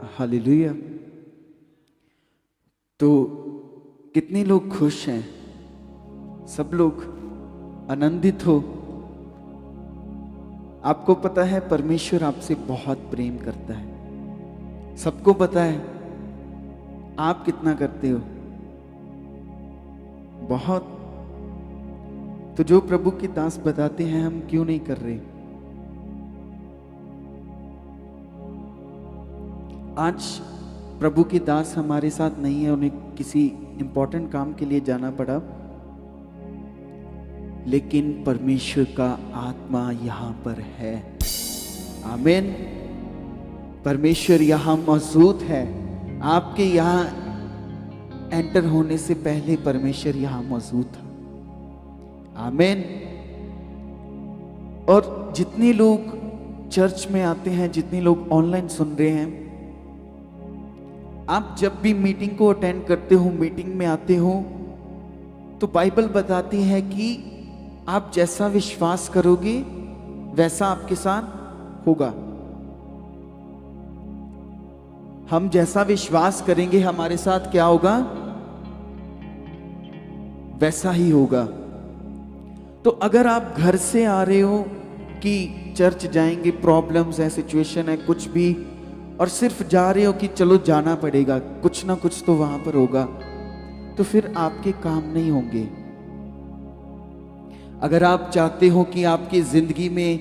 Hallelujah. तो कितने लोग खुश हैं? सब लोग आनंदित हो? आपको पता है परमेश्वर आपसे बहुत प्रेम करता है। सबको पता है। आप कितना करते हो? बहुत। तो जो प्रभु की दास बताते हैं हम क्यों नहीं कर रहे? आज प्रभु की दास हमारे साथ नहीं है, उन्हें किसी इंपॉर्टेंट काम के लिए जाना पड़ा, लेकिन परमेश्वर का आत्मा यहां पर है। आमीन। परमेश्वर यहां मौजूद है। आपके यहां एंटर होने से पहले परमेश्वर यहां मौजूद था। आमीन। और जितने लोग चर्च में आते हैं, जितने लोग ऑनलाइन सुन रहे हैं, आप जब भी मीटिंग को अटेंड करते हो, मीटिंग में आते हो, तो बाइबल बताती है कि आप जैसा विश्वास करोगे वैसा आपके साथ होगा। हम जैसा विश्वास करेंगे हमारे साथ क्या होगा? वैसा ही होगा। तो अगर आप घर से आ रहे हो कि चर्च जाएंगे, प्रॉब्लम्स है, सिचुएशन है, कुछ भी, और सिर्फ जा रहे हो कि चलो जाना पड़ेगा, कुछ ना कुछ तो वहां पर होगा, तो फिर आपके काम नहीं होंगे। अगर आप चाहते हो कि आपकी जिंदगी में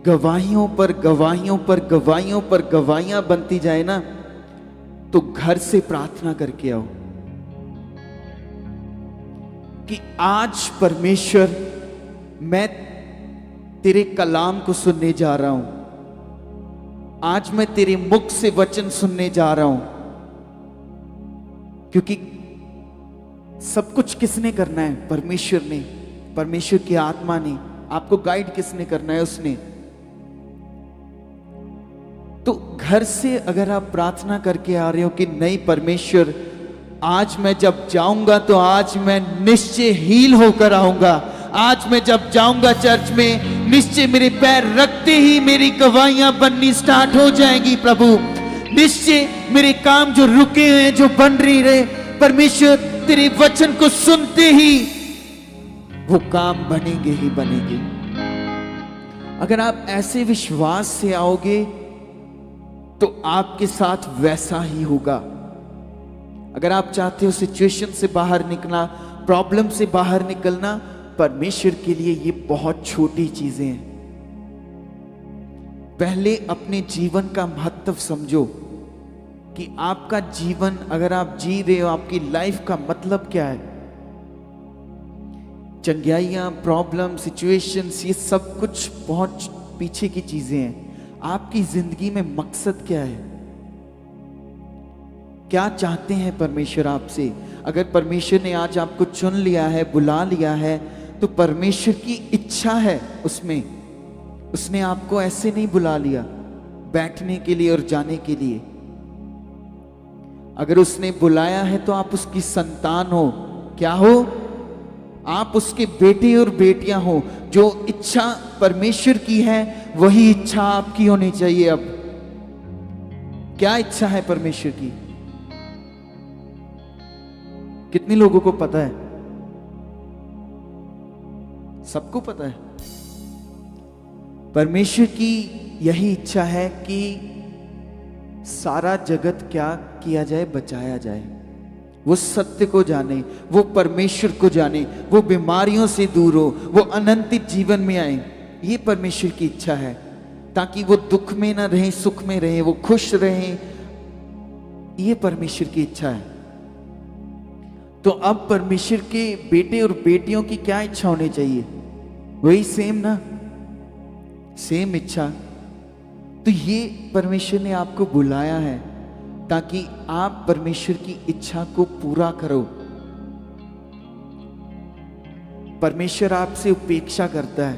गवाहियों पर गवाहियों पर गवाहियों पर गवाहियां बनती जाए ना, तो घर से प्रार्थना करके आओ कि आज परमेश्वर, मैं तेरे कलाम को सुनने जा रहा हूं, आज मैं तेरे मुख से वचन सुनने जा रहा हूं। क्योंकि सब कुछ किसने करना है? परमेश्वर ने। परमेश्वर की आत्मा ने। आपको गाइड किसने करना है? उसने। तो घर से अगर आप प्रार्थना करके आ रहे हो कि नहीं परमेश्वर, आज मैं जब जाऊंगा तो आज मैं निश्चय हील होकर आऊंगा, आज मैं जब जाऊंगा चर्च में निश्चय मेरे पैर रखते ही मेरी गवाहियां बननी स्टार्ट हो जाएंगी। प्रभु निश्चय मेरे काम जो रुके हैं, जो बन रही रहे, परमेश्वर तेरे वचन को सुनते ही वो काम बनेंगे ही बनेंगे। अगर आप ऐसे विश्वास से आओगे तो आपके साथ वैसा ही होगा। अगर आप चाहते हो सिचुएशन से बाहर निकलना, प्रॉब्लम से बाहर निकलना, परमेश्वर के लिए ये बहुत छोटी चीजें हैं। पहले अपने जीवन का महत्व समझो कि आपका जीवन अगर आप जी रहे हो, आपकी लाइफ का मतलब क्या है। चंगाइयां, प्रॉब्लम, सिचुएशंस, ये सब कुछ बहुत पीछे की चीजें हैं। आपकी जिंदगी में मकसद क्या है? क्या चाहते हैं परमेश्वर आपसे? अगर परमेश्वर ने आज आपको चुन लिया है, बुला लिया है, तो परमेश्वर की इच्छा है उसमें। उसने आपको ऐसे नहीं बुला लिया बैठने के लिए और जाने के लिए। अगर उसने बुलाया है तो आप उसकी संतान हो। क्या हो? आप उसके बेटे और बेटियां हो। जो इच्छा परमेश्वर की है वही इच्छा आपकी होनी चाहिए। अब क्या इच्छा है परमेश्वर की? कितने लोगों को पता है? सबको पता है। परमेश्वर की यही इच्छा है कि सारा जगत क्या किया जाए? बचाया जाए। वो सत्य को जाने, वो परमेश्वर को जाने, वो बीमारियों से दूर हो, वो अनंत जीवन में आए। ये परमेश्वर की इच्छा है, ताकि वो दुख में ना रहे, सुख में रहे, वो खुश रहे। ये परमेश्वर की इच्छा है। तो अब परमेश्वर के बेटे और बेटियों की क्या इच्छा होनी चाहिए? वही सेम ना, सेम इच्छा। तो ये परमेश्वर ने आपको बुलाया है ताकि आप परमेश्वर की इच्छा को पूरा करो। परमेश्वर आपसे उपेक्षा करता है।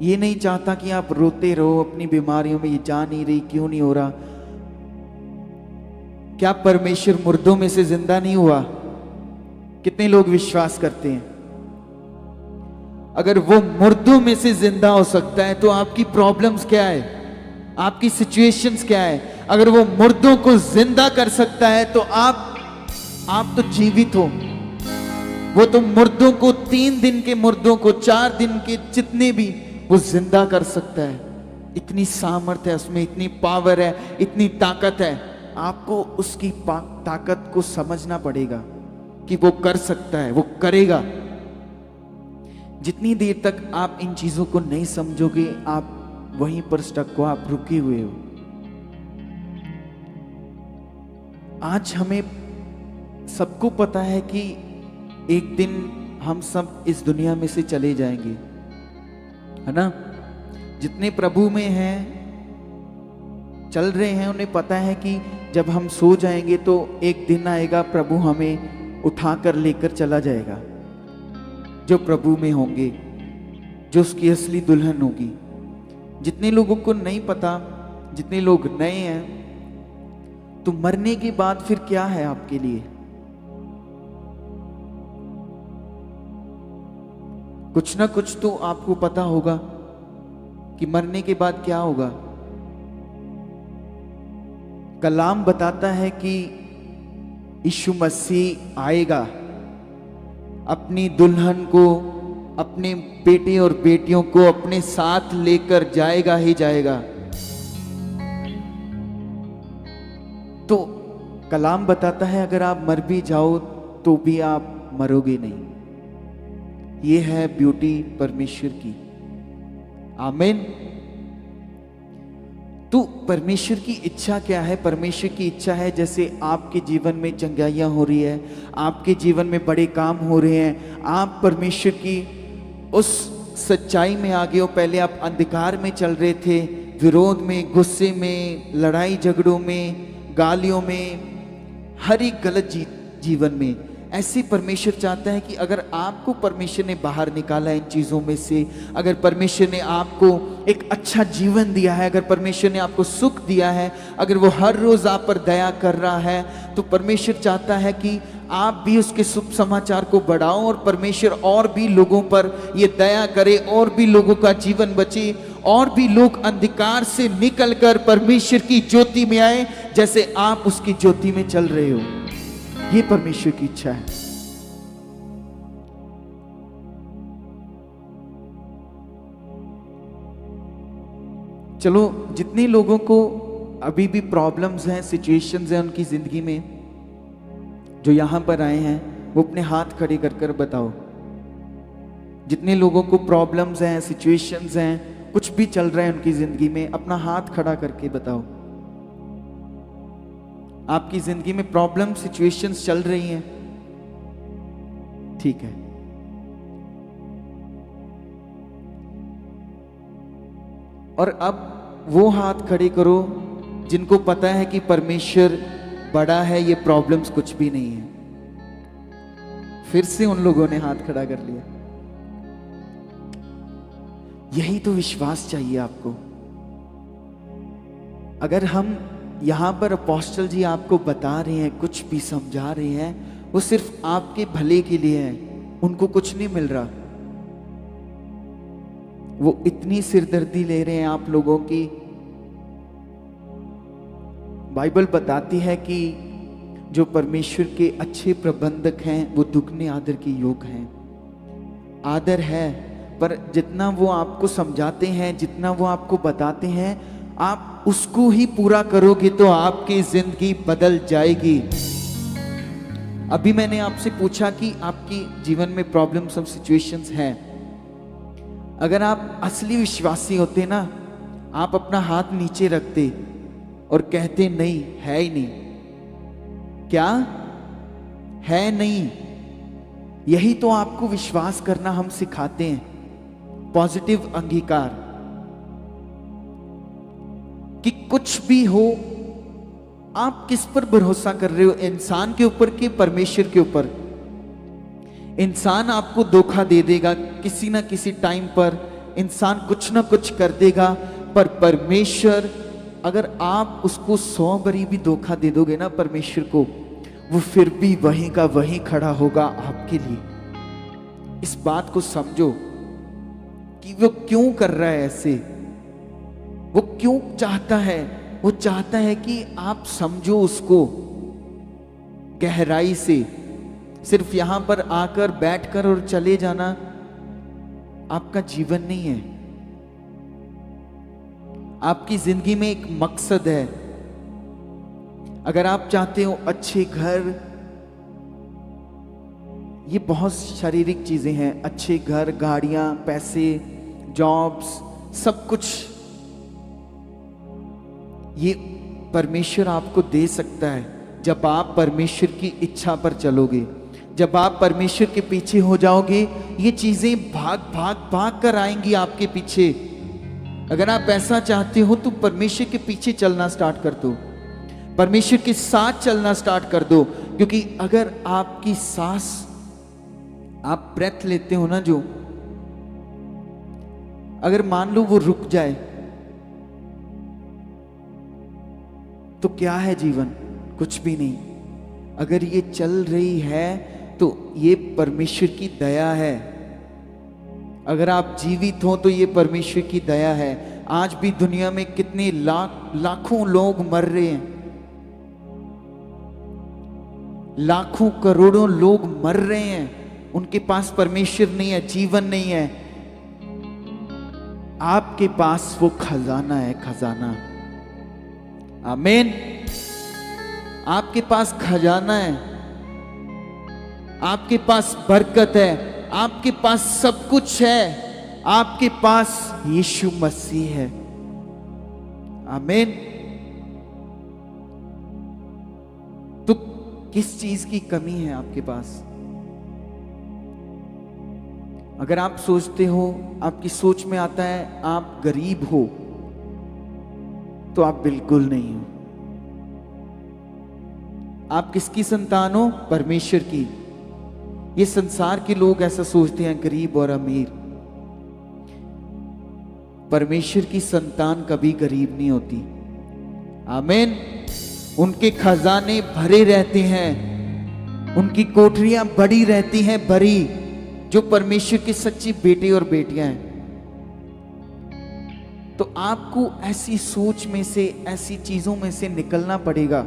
ये नहीं चाहता कि आप रोते रहो अपनी बीमारियों में, ये जा नहीं रही, क्यों नहीं हो रहा। क्या परमेश्वर मुर्दों में से जिंदा नहीं हुआ? कितने लोग विश्वास करते हैं? अगर वो मुर्दों में से जिंदा हो सकता है तो आपकी प्रॉब्लम्स क्या है? आपकी सिचुएशंस क्या है। अगर वो मुर्दों को जिंदा कर सकता है तो आप तो जीवित हो। वो तो मुर्दों को, 3 दिन के मुर्दों को, 4 दिन के जितने भी, वो जिंदा कर सकता है। इतनी सामर्थ्य है उसमें, इतनी पावर है, इतनी ताकत है। आपको उसकी ताकत को समझना पड़ेगा कि वो कर सकता है, वो करेगा। जितनी देर तक आप इन चीजों को नहीं समझोगे, आप वहीं पर स्टक हो, आप रुके हुए हो। आज हमें सबको पता है कि एक दिन हम सब इस दुनिया में से चले जाएंगे, है ना। जितने प्रभु में हैं, चल रहे हैं, उन्हें पता है कि जब हम सो जाएंगे तो एक दिन आएगा, प्रभु हमें उठाकर लेकर चला जाएगा। जो प्रभु में होंगे, जो उसकी असली दुल्हन होगी। जितने लोगों को नहीं पता, जितने लोग नए हैं, तो मरने के बाद फिर क्या है आपके लिए? कुछ ना कुछ तो आपको पता होगा कि मरने के बाद क्या होगा। कलाम बताता है कि यीशु मसीह आएगा, अपनी दुल्हन को, अपने बेटे और बेटियों को अपने साथ लेकर जाएगा ही जाएगा। तो कलाम बताता है अगर आप मर भी जाओ तो भी आप मरोगे नहीं। ये है ब्यूटी परमेश्वर की। आमीन। तो परमेश्वर की इच्छा क्या है? परमेश्वर की इच्छा है जैसे आपके जीवन में चंगाइयां हो रही है, आपके जीवन में बड़े काम हो रहे हैं, आप परमेश्वर की उस सच्चाई में आ गए हो। पहले आप अंधकार में चल रहे थे, विरोध में, गुस्से में, लड़ाई झगड़ों में, गालियों में, हर एक गलत जीवन में। ऐसे परमेश्वर चाहता है कि अगर आपको परमेश्वर ने बाहर निकाला इन चीज़ों में से, अगर परमेश्वर ने आपको एक अच्छा जीवन दिया है, अगर परमेश्वर ने आपको सुख दिया है, अगर वो हर रोज़ आप पर दया कर रहा है, तो परमेश्वर चाहता है कि आप भी उसके शुभ समाचार को बढ़ाओ और परमेश्वर और भी लोगों पर ये दया करे, और भी लोगों का जीवन बचे, और भी लोग अंधकार से निकलकर परमेश्वर की ज्योति में आए, जैसे आप उसकी ज्योति में चल रहे हो। ये परमेश्वर की इच्छा है। चलो, जितने लोगों को अभी भी प्रॉब्लम्स हैं, सिचुएशंस हैं उनकी जिंदगी में, जो यहां पर आए हैं, वो अपने हाथ खड़े कर कर बताओ। जितने लोगों को प्रॉब्लम्स हैं, सिचुएशंस हैं, कुछ भी चल रहा है उनकी जिंदगी में, अपना हाथ खड़ा करके बताओ। आपकी जिंदगी में प्रॉब्लम, सिचुएशंस चल रही हैं, ठीक है। और अब वो हाथ खड़े करो जिनको पता है कि परमेश्वर बड़ा है, ये प्रॉब्लम्स कुछ भी नहीं है। फिर से उन लोगों ने हाथ खड़ा कर लिया। यही तो विश्वास चाहिए आपको। अगर हम यहां पर अपोस्टल जी आपको बता रहे हैं, कुछ भी समझा रहे हैं, वो सिर्फ आपके भले के लिए है, उनको कुछ नहीं मिल रहा। वो इतनी सिरदर्दी ले रहे हैं आप लोगों की। बाइबल बताती है कि जो परमेश्वर के अच्छे प्रबंधक हैं वो दुगने आदर के योग हैं। आदर है, पर जितना वो आपको समझाते हैं, जितना वो आपको बताते हैं, आप उसको ही पूरा करोगे तो आपकी जिंदगी बदल जाएगी। अभी मैंने आपसे पूछा कि आपकी जीवन में प्रॉब्लम्स और सिचुएशंस हैं। अगर आप असली विश्वासी होते ना, आप अपना हाथ नीचे रखते और कहते नहीं, है ही नहीं। क्या है? नहीं। यही तो आपको विश्वास करना हम सिखाते हैं, पॉजिटिव अंगीकार, कि कुछ भी हो, आप किस पर भरोसा कर रहे हो? इंसान के ऊपर कि परमेश्वर के ऊपर? इंसान आपको धोखा दे देगा किसी ना किसी टाइम पर, इंसान कुछ ना कुछ कर देगा, पर परमेश्वर, अगर आप उसको 100 बारी भी धोखा दे दोगे ना परमेश्वर को, वो फिर भी वहीं का वहीं खड़ा होगा आपके लिए। इस बात को समझो कि वो क्यों कर रहा है ऐसे। वो क्यों चाहता है? वो चाहता है कि आप समझो उसको गहराई से। सिर्फ यहां पर आकर बैठकर और चले जाना आपका जीवन नहीं है। आपकी जिंदगी में एक मकसद है। अगर आप चाहते हो अच्छे घर, ये बहुत शारीरिक चीजें हैं, अच्छे घर, गाड़ियां, पैसे, जॉब्स, सब कुछ ये परमेश्वर आपको दे सकता है जब आप परमेश्वर की इच्छा पर चलोगे। जब आप परमेश्वर के पीछे हो जाओगे, ये चीजें भाग भाग भाग कर आएंगी आपके पीछे। अगर आप ऐसा चाहते हो तो परमेश्वर के पीछे चलना स्टार्ट कर दो, परमेश्वर के साथ चलना स्टार्ट कर दो। क्योंकि अगर आपकी सांस, आप ब्रेथ लेते हो ना, जो अगर मान लो वो रुक जाए तो क्या है जीवन? कुछ भी नहीं। अगर ये चल रही है तो ये परमेश्वर की दया है। अगर आप जीवित हो तो ये परमेश्वर की दया है। आज भी दुनिया में कितने लाखों लोग मर रहे हैं, लाखों करोड़ों लोग मर रहे हैं, उनके पास परमेश्वर नहीं है, जीवन नहीं है। आपके पास वो खजाना है, खजाना। आमीन। आपके पास खजाना है, आपके पास बरकत है, आपके पास सब कुछ है, आपके पास यीशु मसीह है। आमीन। तो किस चीज की कमी है आपके पास? अगर आप सोचते हो, आपकी सोच में आता है आप गरीब हो, तो आप बिल्कुल नहीं हो। आप किसकी संतान हो? परमेश्वर की। ये संसार के लोग ऐसा सोचते हैं, गरीब और अमीर। परमेश्वर की संतान कभी गरीब नहीं होती। आमीन। उनके खजाने भरे रहते हैं, उनकी कोठरियां बड़ी रहती हैं, भरी, जो परमेश्वर के सच्ची बेटे और बेटियां हैं। तो आपको ऐसी सोच में से, ऐसी चीजों में से निकलना पड़ेगा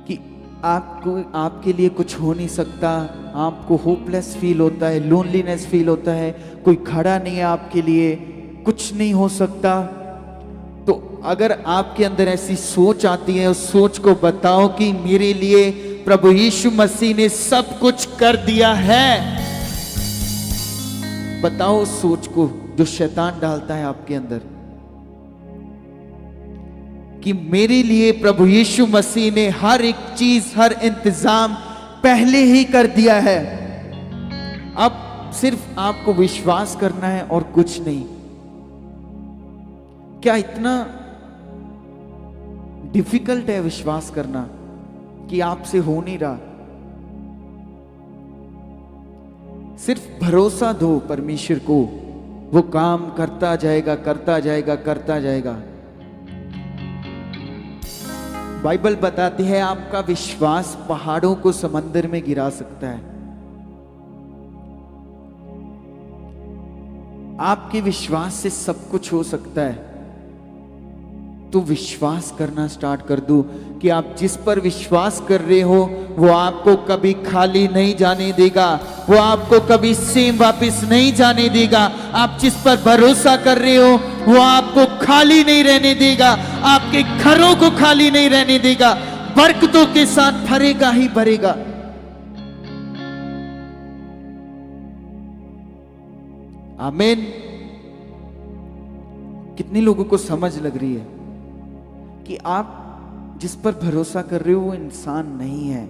कि आपको, आपके लिए कुछ हो नहीं सकता, आपको होपलेस फील होता है, लोनलीनेस फील होता है, कोई खड़ा नहीं है आपके लिए, कुछ नहीं हो सकता। तो अगर आपके अंदर ऐसी सोच आती है, उस सोच को बताओ कि मेरे लिए प्रभु यीशु मसीह ने सब कुछ कर दिया है। बताओ उस सोच को जो शैतान डालता है आपके अंदर, कि मेरे लिए प्रभु यीशु मसीह ने हर एक चीज, हर इंतजाम पहले ही कर दिया है। अब सिर्फ आपको विश्वास करना है और कुछ नहीं। क्या इतना डिफिकल्ट है विश्वास करना कि आपसे हो नहीं रहा? सिर्फ भरोसा दो परमेश्वर को, वो काम करता जाएगा, करता जाएगा, करता जाएगा। बाइबल बताती है आपका विश्वास पहाड़ों को समंदर में गिरा सकता है। आपके विश्वास से सब कुछ हो सकता है। तो विश्वास करना स्टार्ट कर दो कि आप जिस पर विश्वास कर रहे हो वो आपको कभी खाली नहीं जाने देगा, वो आपको कभी सेम वापस नहीं जाने देगा। आप जिस पर भरोसा कर रहे हो वो आपको खाली नहीं रहने देगा, आपके घरों को खाली नहीं रहने देगा, बरकतों के साथ भरेगा ही भरेगा। आमीन। कितने लोगों को समझ लग रही है कि आप जिस पर भरोसा कर रहे हो वो इंसान नहीं है।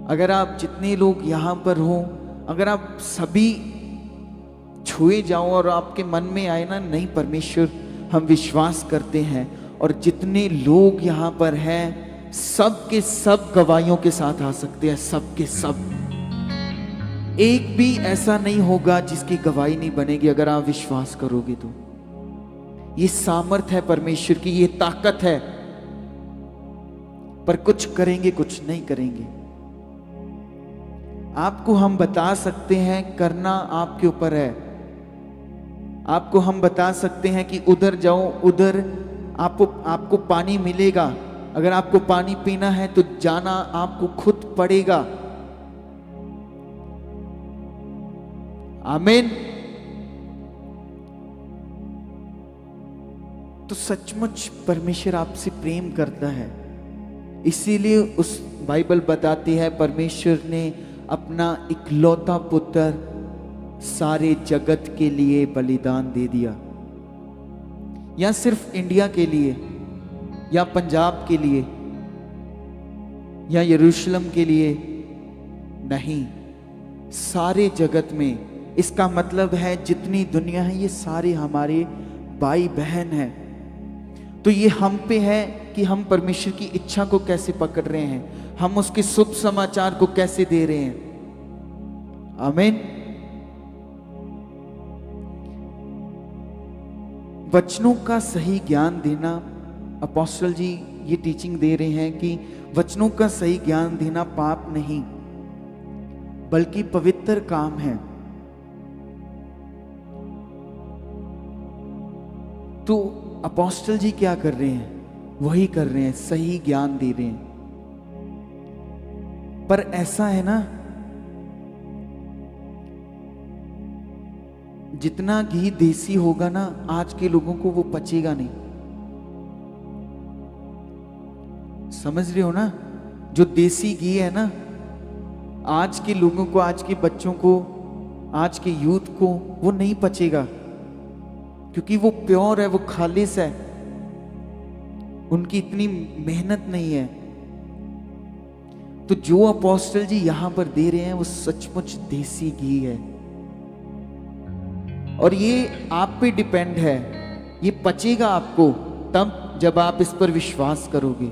अगर आप जितने लोग यहां पर हो, अगर आप सभी छुए जाओ और आपके मन में आए ना, नहीं परमेश्वर हम विश्वास करते हैं, और जितने लोग यहां पर हैं सब के सब गवाहियों के साथ आ सकते हैं, सब के सब। एक भी ऐसा नहीं होगा जिसकी गवाही नहीं बनेगी अगर आप विश्वास करोगे तो। ये सामर्थ है परमेश्वर की, ये ताकत है। पर कुछ करेंगे, कुछ नहीं करेंगे। आपको हम बता सकते हैं, करना आपके ऊपर है। आपको हम बता सकते हैं कि उधर जाओ, उधर आपको पानी मिलेगा। अगर आपको पानी पीना है तो जाना आपको खुद पड़ेगा। आमीन। तो सचमुच परमेश्वर आपसे प्रेम करता है, इसीलिए उस बाइबल बताती है परमेश्वर ने अपना इकलौता पुत्र सारे जगत के लिए बलिदान दे दिया। या सिर्फ इंडिया के लिए, या पंजाब के लिए, या यरूशलेम के लिए नहीं, सारे जगत में। इसका मतलब है जितनी दुनिया है ये सारे हमारे भाई बहन हैं। तो ये हम पे है कि हम परमेश्वर की इच्छा को कैसे पकड़ रहे हैं, हम उसके शुभ समाचार को कैसे दे रहे हैं। आमीन। वचनों का सही ज्ञान देना, अपोस्टल जी ये टीचिंग दे रहे हैं कि वचनों का सही ज्ञान देना पाप नहीं बल्कि पवित्र काम है। तो अपोस्टल जी क्या कर रहे हैं? वही कर रहे हैं, सही ज्ञान दे रहे हैं। पर ऐसा है ना, जितना घी देसी होगा ना, आज के लोगों को वो पचेगा नहीं। समझ रहे हो ना? जो देसी घी है ना, आज के लोगों को, आज के बच्चों को, आज के यूथ को वो नहीं पचेगा, क्योंकि वो प्योर है, वो खालिस है, उनकी इतनी मेहनत नहीं है। तो जो अपोस्टल जी यहां पर दे रहे हैं वो सचमुच देसी घी है, और ये आप पे डिपेंड है। ये पचेगा आपको तब जब आप इस पर विश्वास करोगे,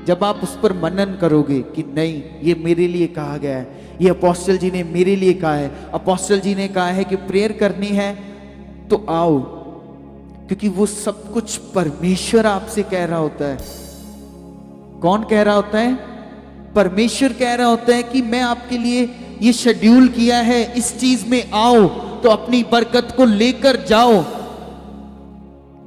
जब आप उस पर मनन करोगे कि नहीं, ये मेरे लिए कहा गया है, ये अपोस्टल जी ने मेरे लिए कहा है। अपोस्टल जी ने कहा है कि प्रेयर करनी है तो आओ, क्योंकि वो सब कुछ परमेश्वर आपसे कह रहा होता है। कौन कह रहा होता है? परमेश्वर कह रहा होता है कि मैं आपके लिए ये शेड्यूल किया है, इस चीज में आओ तो अपनी बरकत को लेकर जाओ।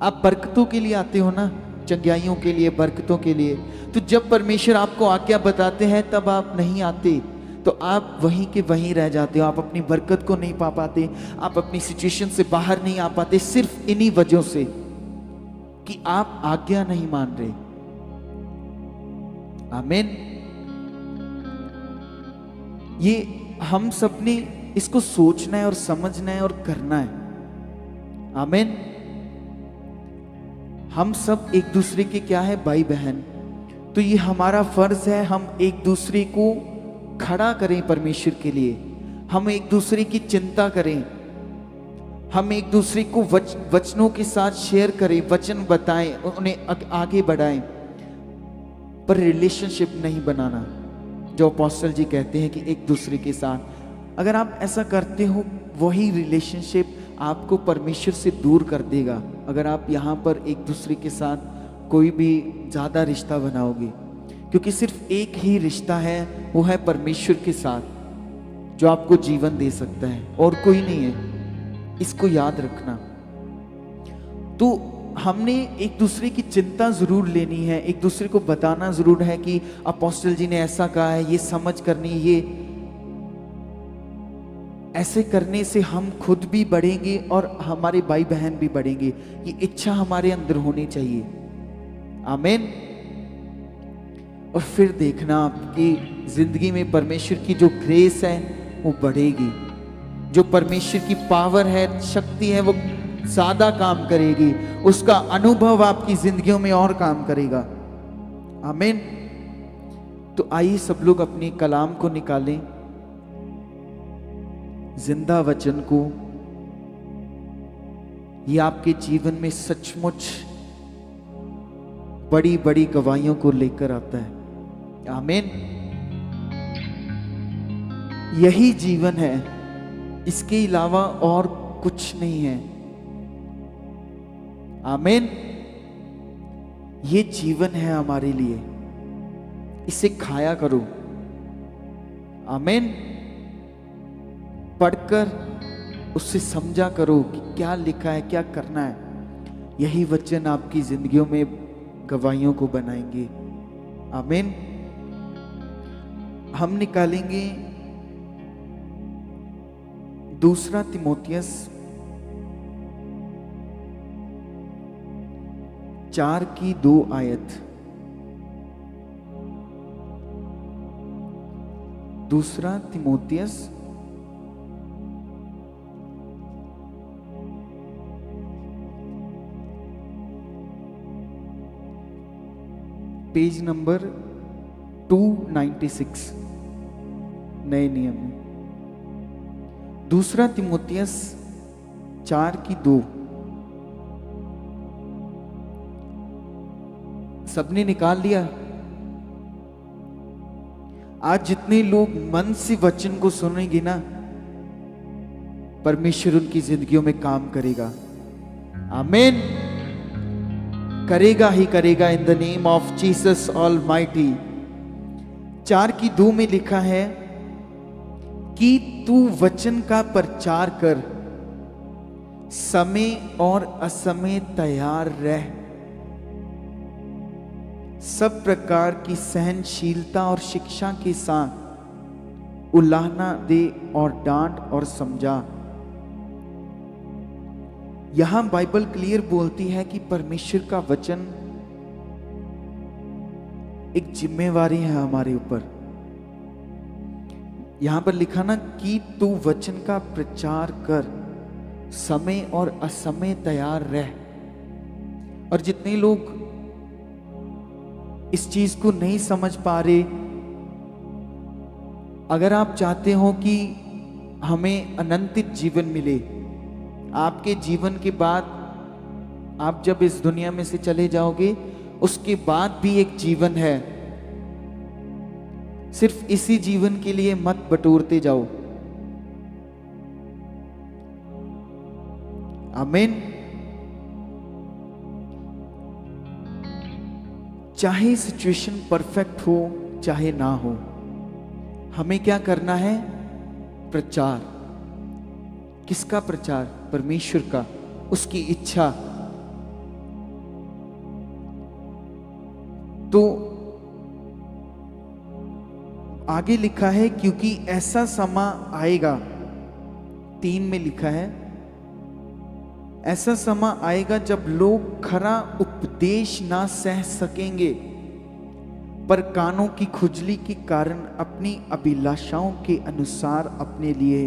आप बरकतों के लिए आते हो ना, चंगाइयों के लिए, बरकतों के लिए। तो जब परमेश्वर आपको आज्ञा बताते हैं तब आप नहीं आते, तो आप वहीं के वहीं रह जाते हो। आप अपनी बरकत को नहीं पा पाते, आप अपनी सिचुएशन से बाहर नहीं आ पाते, सिर्फ इन्हीं वजहों से कि आप आज्ञा नहीं मान रहे। आमीन। ये हम सबने इसको सोचना है और समझना है और करना है। आमीन। हम सब एक दूसरे के क्या है? भाई बहन। तो ये हमारा फर्ज है, हम एक दूसरे को खड़ा करें परमेश्वर के लिए, हम एक दूसरे की चिंता करें, हम एक दूसरे को वचनों के साथ शेयर करें, वचन बताएं, उन्हें आगे बढ़ाएं, पर रिलेशनशिप नहीं बनाना। जो अपोस्टल जी कहते हैं कि एक दूसरे के साथ अगर आप ऐसा करते हो, वही रिलेशनशिप आपको परमेश्वर से दूर कर देगा। अगर आप यहाँ पर एक दूसरे के साथ कोई भी ज़्यादा रिश्ता बनाओगे, क्योंकि सिर्फ एक ही रिश्ता है, वो है परमेश्वर के साथ, जो आपको जीवन दे सकता है, और कोई नहीं है। इसको याद रखना। तो हमने एक दूसरे की चिंता जरूर लेनी है, एक दूसरे को बताना जरूर है कि अपोस्टल जी ने ऐसा कहा है, ये समझ करनी, ये ऐसे करने से हम खुद भी बढ़ेंगे और हमारे भाई बहन भी बढ़ेंगे। ये इच्छा हमारे अंदर होनी चाहिए। आमीन। और फिर देखना आपकी जिंदगी में परमेश्वर की जो ग्रेस है वो बढ़ेगी, जो परमेश्वर की पावर है, शक्ति है, वो ज्यादा काम करेगी, उसका अनुभव आपकी जिंदगियों में और काम करेगा। आमीन। तो आइए सब लोग अपनी कलाम को निकालें, जिंदा वचन को। ये आपके जीवन में सचमुच बड़ी बड़ी गवाहियों को लेकर आता है। आमीन। यही जीवन है, इसके अलावा और कुछ नहीं है। आमीन। ये जीवन है हमारे लिए, इसे खाया करो। आमीन। पढ़कर, उससे समझा करो कि क्या लिखा है, क्या करना है। यही वचन आपकी जिंदगियों में गवाहियों को बनाएंगे। आमीन। हम निकालेंगे 2 तिमोथियस 4:2 आयत। 2 तिमोथियस 296 नए नियम में। 2 तिमोथियस 4:2। सबने निकाल लिया? आज जितने लोग मन से वचन को सुनेंगे ना, परमेश्वर उनकी जिंदगियों में काम करेगा। आमीन। करेगा ही करेगा in the name of Jesus almighty. 4:2 में लिखा है कि तू वचन का प्रचार कर, समय और असमय तैयार रह, सब प्रकार की सहनशीलता और शिक्षा के साथ उलाहना दे और डांट और समझा। यहां बाइबल क्लियर बोलती है कि परमेश्वर का वचन एक जिम्मेवारी है हमारे ऊपर। यहां पर लिखा ना कि तू वचन का प्रचार कर, समय और असमय तैयार रह। और जितने लोग इस चीज को नहीं समझ पा रहे, अगर आप चाहते हो कि हमें अनंत जीवन मिले, आपके जीवन के बाद आप जब इस दुनिया में से चले जाओगे, उसके बाद भी एक जीवन है। सिर्फ इसी जीवन के लिए मत बटोरते जाओ। आमीन। चाहे सिचुएशन परफेक्ट हो चाहे ना हो, हमें क्या करना है? प्रचार। किसका प्रचार? परमेश्वर का, उसकी इच्छा। तो आगे लिखा है क्योंकि ऐसा समय आएगा, 3 में लिखा है, ऐसा समय आएगा जब लोग खरा उपदेश ना सह सकेंगे, पर कानों की खुजली के कारण अपनी अभिलाषाओं के अनुसार अपने लिए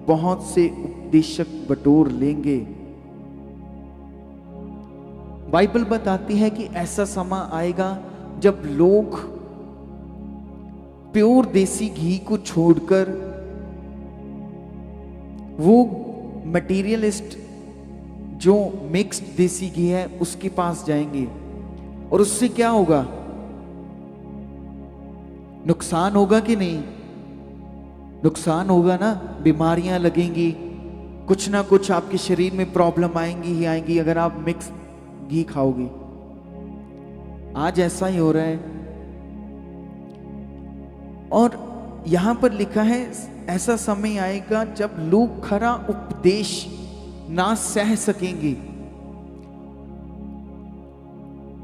बहुत से उपदेशक बटोर लेंगे। बाइबल बताती है कि ऐसा समय आएगा जब लोग प्योर देसी घी को छोड़कर वो मटेरियलिस्ट जो मिक्स्ड देसी घी है उसके पास जाएंगे। और उससे क्या होगा? नुकसान होगा कि नहीं? नुकसान होगा ना। बीमारियां लगेंगी, कुछ ना कुछ आपके शरीर में प्रॉब्लम आएंगी ही आएंगी अगर आप मिक्स घी खाओगे। आज ऐसा ही हो रहा है। और यहां पर लिखा है ऐसा समय आएगा जब लोग खरा उपदेश ना सह सकेंगे।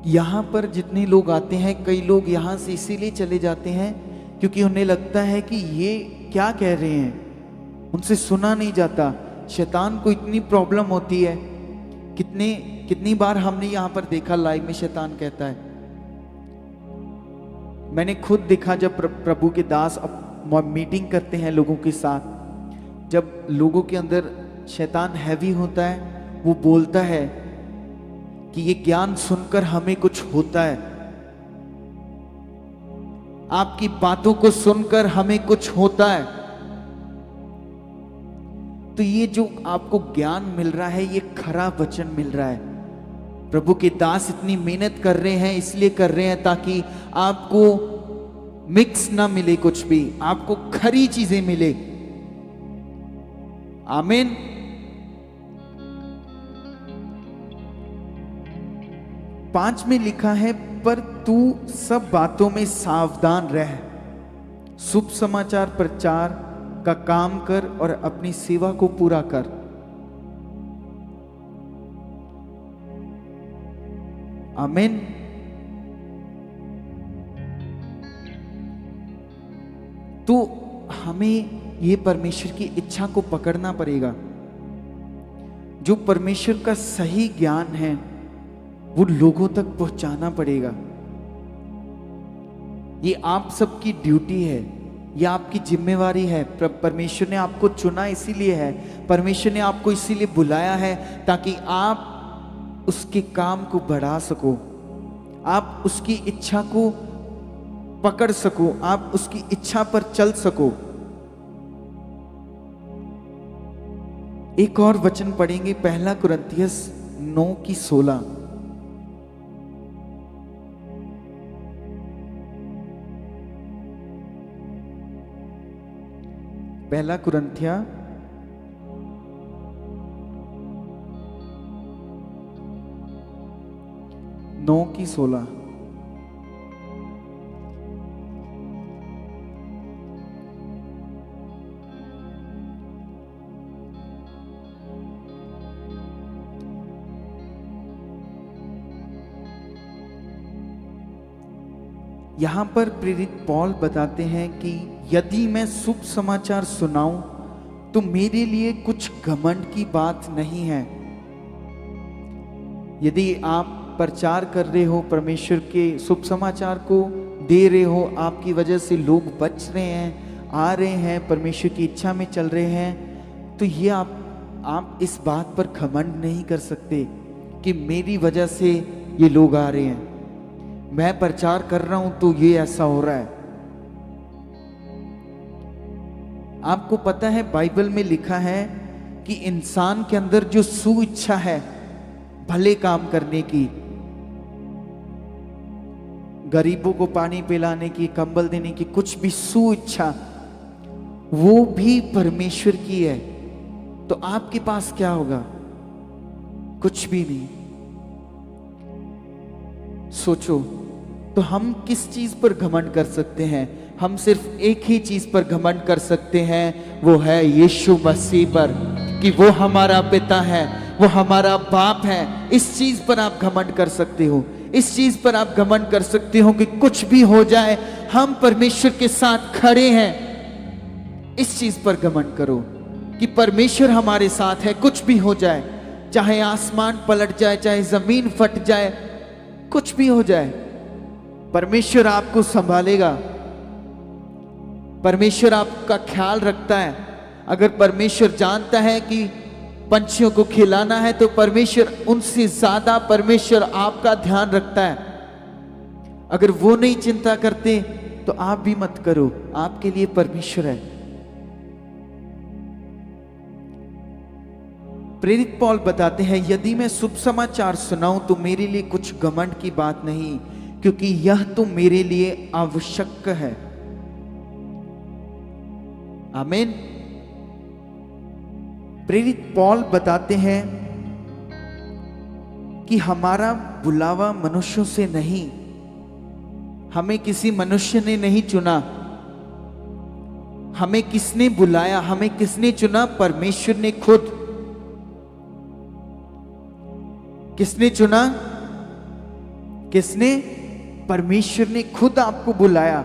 यहां पर जितने लोग आते हैं, कई लोग यहां से इसीलिए चले जाते हैं क्योंकि उन्हें लगता है कि ये क्या कह रहे हैं, उनसे सुना नहीं जाता। शैतान को इतनी प्रॉब्लम होती है। कितनी बार हमने यहां पर देखा लाइव में शैतान कहता है, मैंने खुद देखा जब प्रभु के दास मीटिंग करते हैं लोगों के साथ, जब लोगों के अंदर शैतान हैवी होता है, वो बोलता है कि ये ज्ञान सुनकर हमें कुछ होता है, आपकी बातों को सुनकर हमें कुछ होता है। तो ये जो आपको ज्ञान मिल रहा है, ये खरा वचन मिल रहा है। प्रभु के दास इतनी मेहनत कर रहे हैं, इसलिए कर रहे हैं ताकि आपको मिक्स ना मिले, कुछ भी आपको खरी चीजें मिले। आमीन। पांच में लिखा है, पर तू सब बातों में सावधान रह, शुभ समाचार प्रचार का काम कर और अपनी सेवा को पूरा कर। आमीन। तो हमें ये परमेश्वर की इच्छा को पकड़ना पड़ेगा। जो परमेश्वर का सही ज्ञान है वो लोगों तक पहुंचाना पड़ेगा। ये आप सबकी ड्यूटी है, ये आपकी जिम्मेवारी है। परमेश्वर ने आपको चुना इसीलिए है, परमेश्वर ने आपको इसीलिए बुलाया है ताकि आप उसके काम को बढ़ा सको, आप उसकी इच्छा को पकड़ सको, आप उसकी इच्छा पर चल सको। एक और वचन पढ़ेंगे, 1 कुरिन्थियस 9:16। पहला कुरिन्थिया 9:16। यहां पर प्रेरित पौल बताते हैं कि यदि मैं शुभ समाचार सुनाऊं तो मेरे लिए कुछ घमंड की बात नहीं है। यदि आप प्रचार कर रहे हो, परमेश्वर के शुभ समाचार को दे रहे हो, आपकी वजह से लोग बच रहे हैं, आ रहे हैं, परमेश्वर की इच्छा में चल रहे हैं, तो ये आप इस बात पर घमंड नहीं कर सकते कि मेरी वजह से ये लोग आ रहे हैं, मैं प्रचार कर रहा हूं तो ये ऐसा हो रहा है। आपको पता है बाइबल में लिखा है कि इंसान के अंदर जो सुइच्छा है भले काम करने की, गरीबों को पानी पिलाने की, कंबल देने की, कुछ भी सुइच्छा, वो भी परमेश्वर की है। तो आपके पास क्या होगा? कुछ भी नहीं। सोचो, तो हम किस चीज पर घमंड कर सकते हैं? हम सिर्फ एक ही चीज पर घमंड कर सकते हैं, वो है यीशु मसीह पर, कि वो हमारा पिता है, वो हमारा बाप है। इस चीज पर आप घमंड कर सकते हो, इस चीज पर आप घमंड कर सकते हो कि कुछ भी हो जाए हम परमेश्वर के साथ खड़े हैं। इस चीज पर घमंड करो कि परमेश्वर हमारे साथ है, कुछ भी हो जाए, चाहे आसमान पलट जाए, चाहे जमीन फट जाए, कुछ भी हो जाए, परमेश्वर आपको संभालेगा, परमेश्वर आपका ख्याल रखता है। अगर परमेश्वर जानता है कि पंछियों को खिलाना है तो परमेश्वर उनसे ज्यादा परमेश्वर आपका ध्यान रखता है। अगर वो नहीं चिंता करते तो आप भी मत करो, आपके लिए परमेश्वर है। प्रेरित पौल बताते हैं, यदि मैं शुभ समाचार सुनाऊं तो मेरे लिए कुछ घमंड की बात नहीं, क्योंकि यह तो मेरे लिए आवश्यक है। आमीन। प्रेरित पौल बताते हैं कि हमारा बुलावा मनुष्यों से नहीं, हमें किसी मनुष्य ने नहीं चुना। हमें किसने बुलाया, हमें किसने चुना? परमेश्वर ने खुद। किसने चुना? किसने? परमेश्वर ने खुद आपको बुलाया।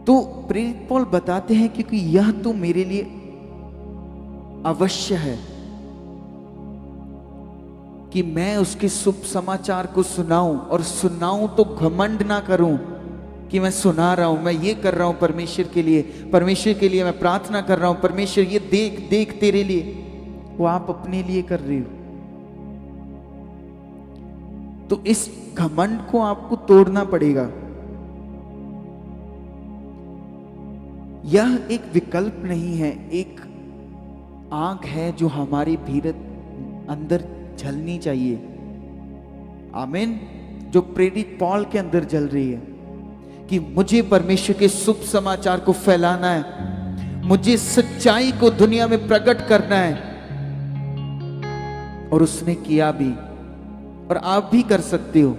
तो प्रेरित पौल बताते हैं क्योंकि यह तो मेरे लिए अवश्य है कि मैं उसके शुभ समाचार को सुनाऊं, और सुनाऊं तो घमंड ना करूं कि मैं सुना रहा हूं, मैं ये कर रहा हूं परमेश्वर के लिए, परमेश्वर के लिए मैं प्रार्थना कर रहा हूं, परमेश्वर ये देख देख तेरे लिए। वो आप अपने लिए कर रहे हो। तो इस घमंड को आपको तोड़ना पड़ेगा। यह एक विकल्प नहीं है, एक आग है जो हमारी भीतर अंदर जलनी चाहिए। आमीन। जो प्रेरित पौल के अंदर जल रही है कि मुझे परमेश्वर के शुभ समाचार को फैलाना है, मुझे सच्चाई को दुनिया में प्रकट करना है। और उसने किया भी, और आप भी कर सकते हो,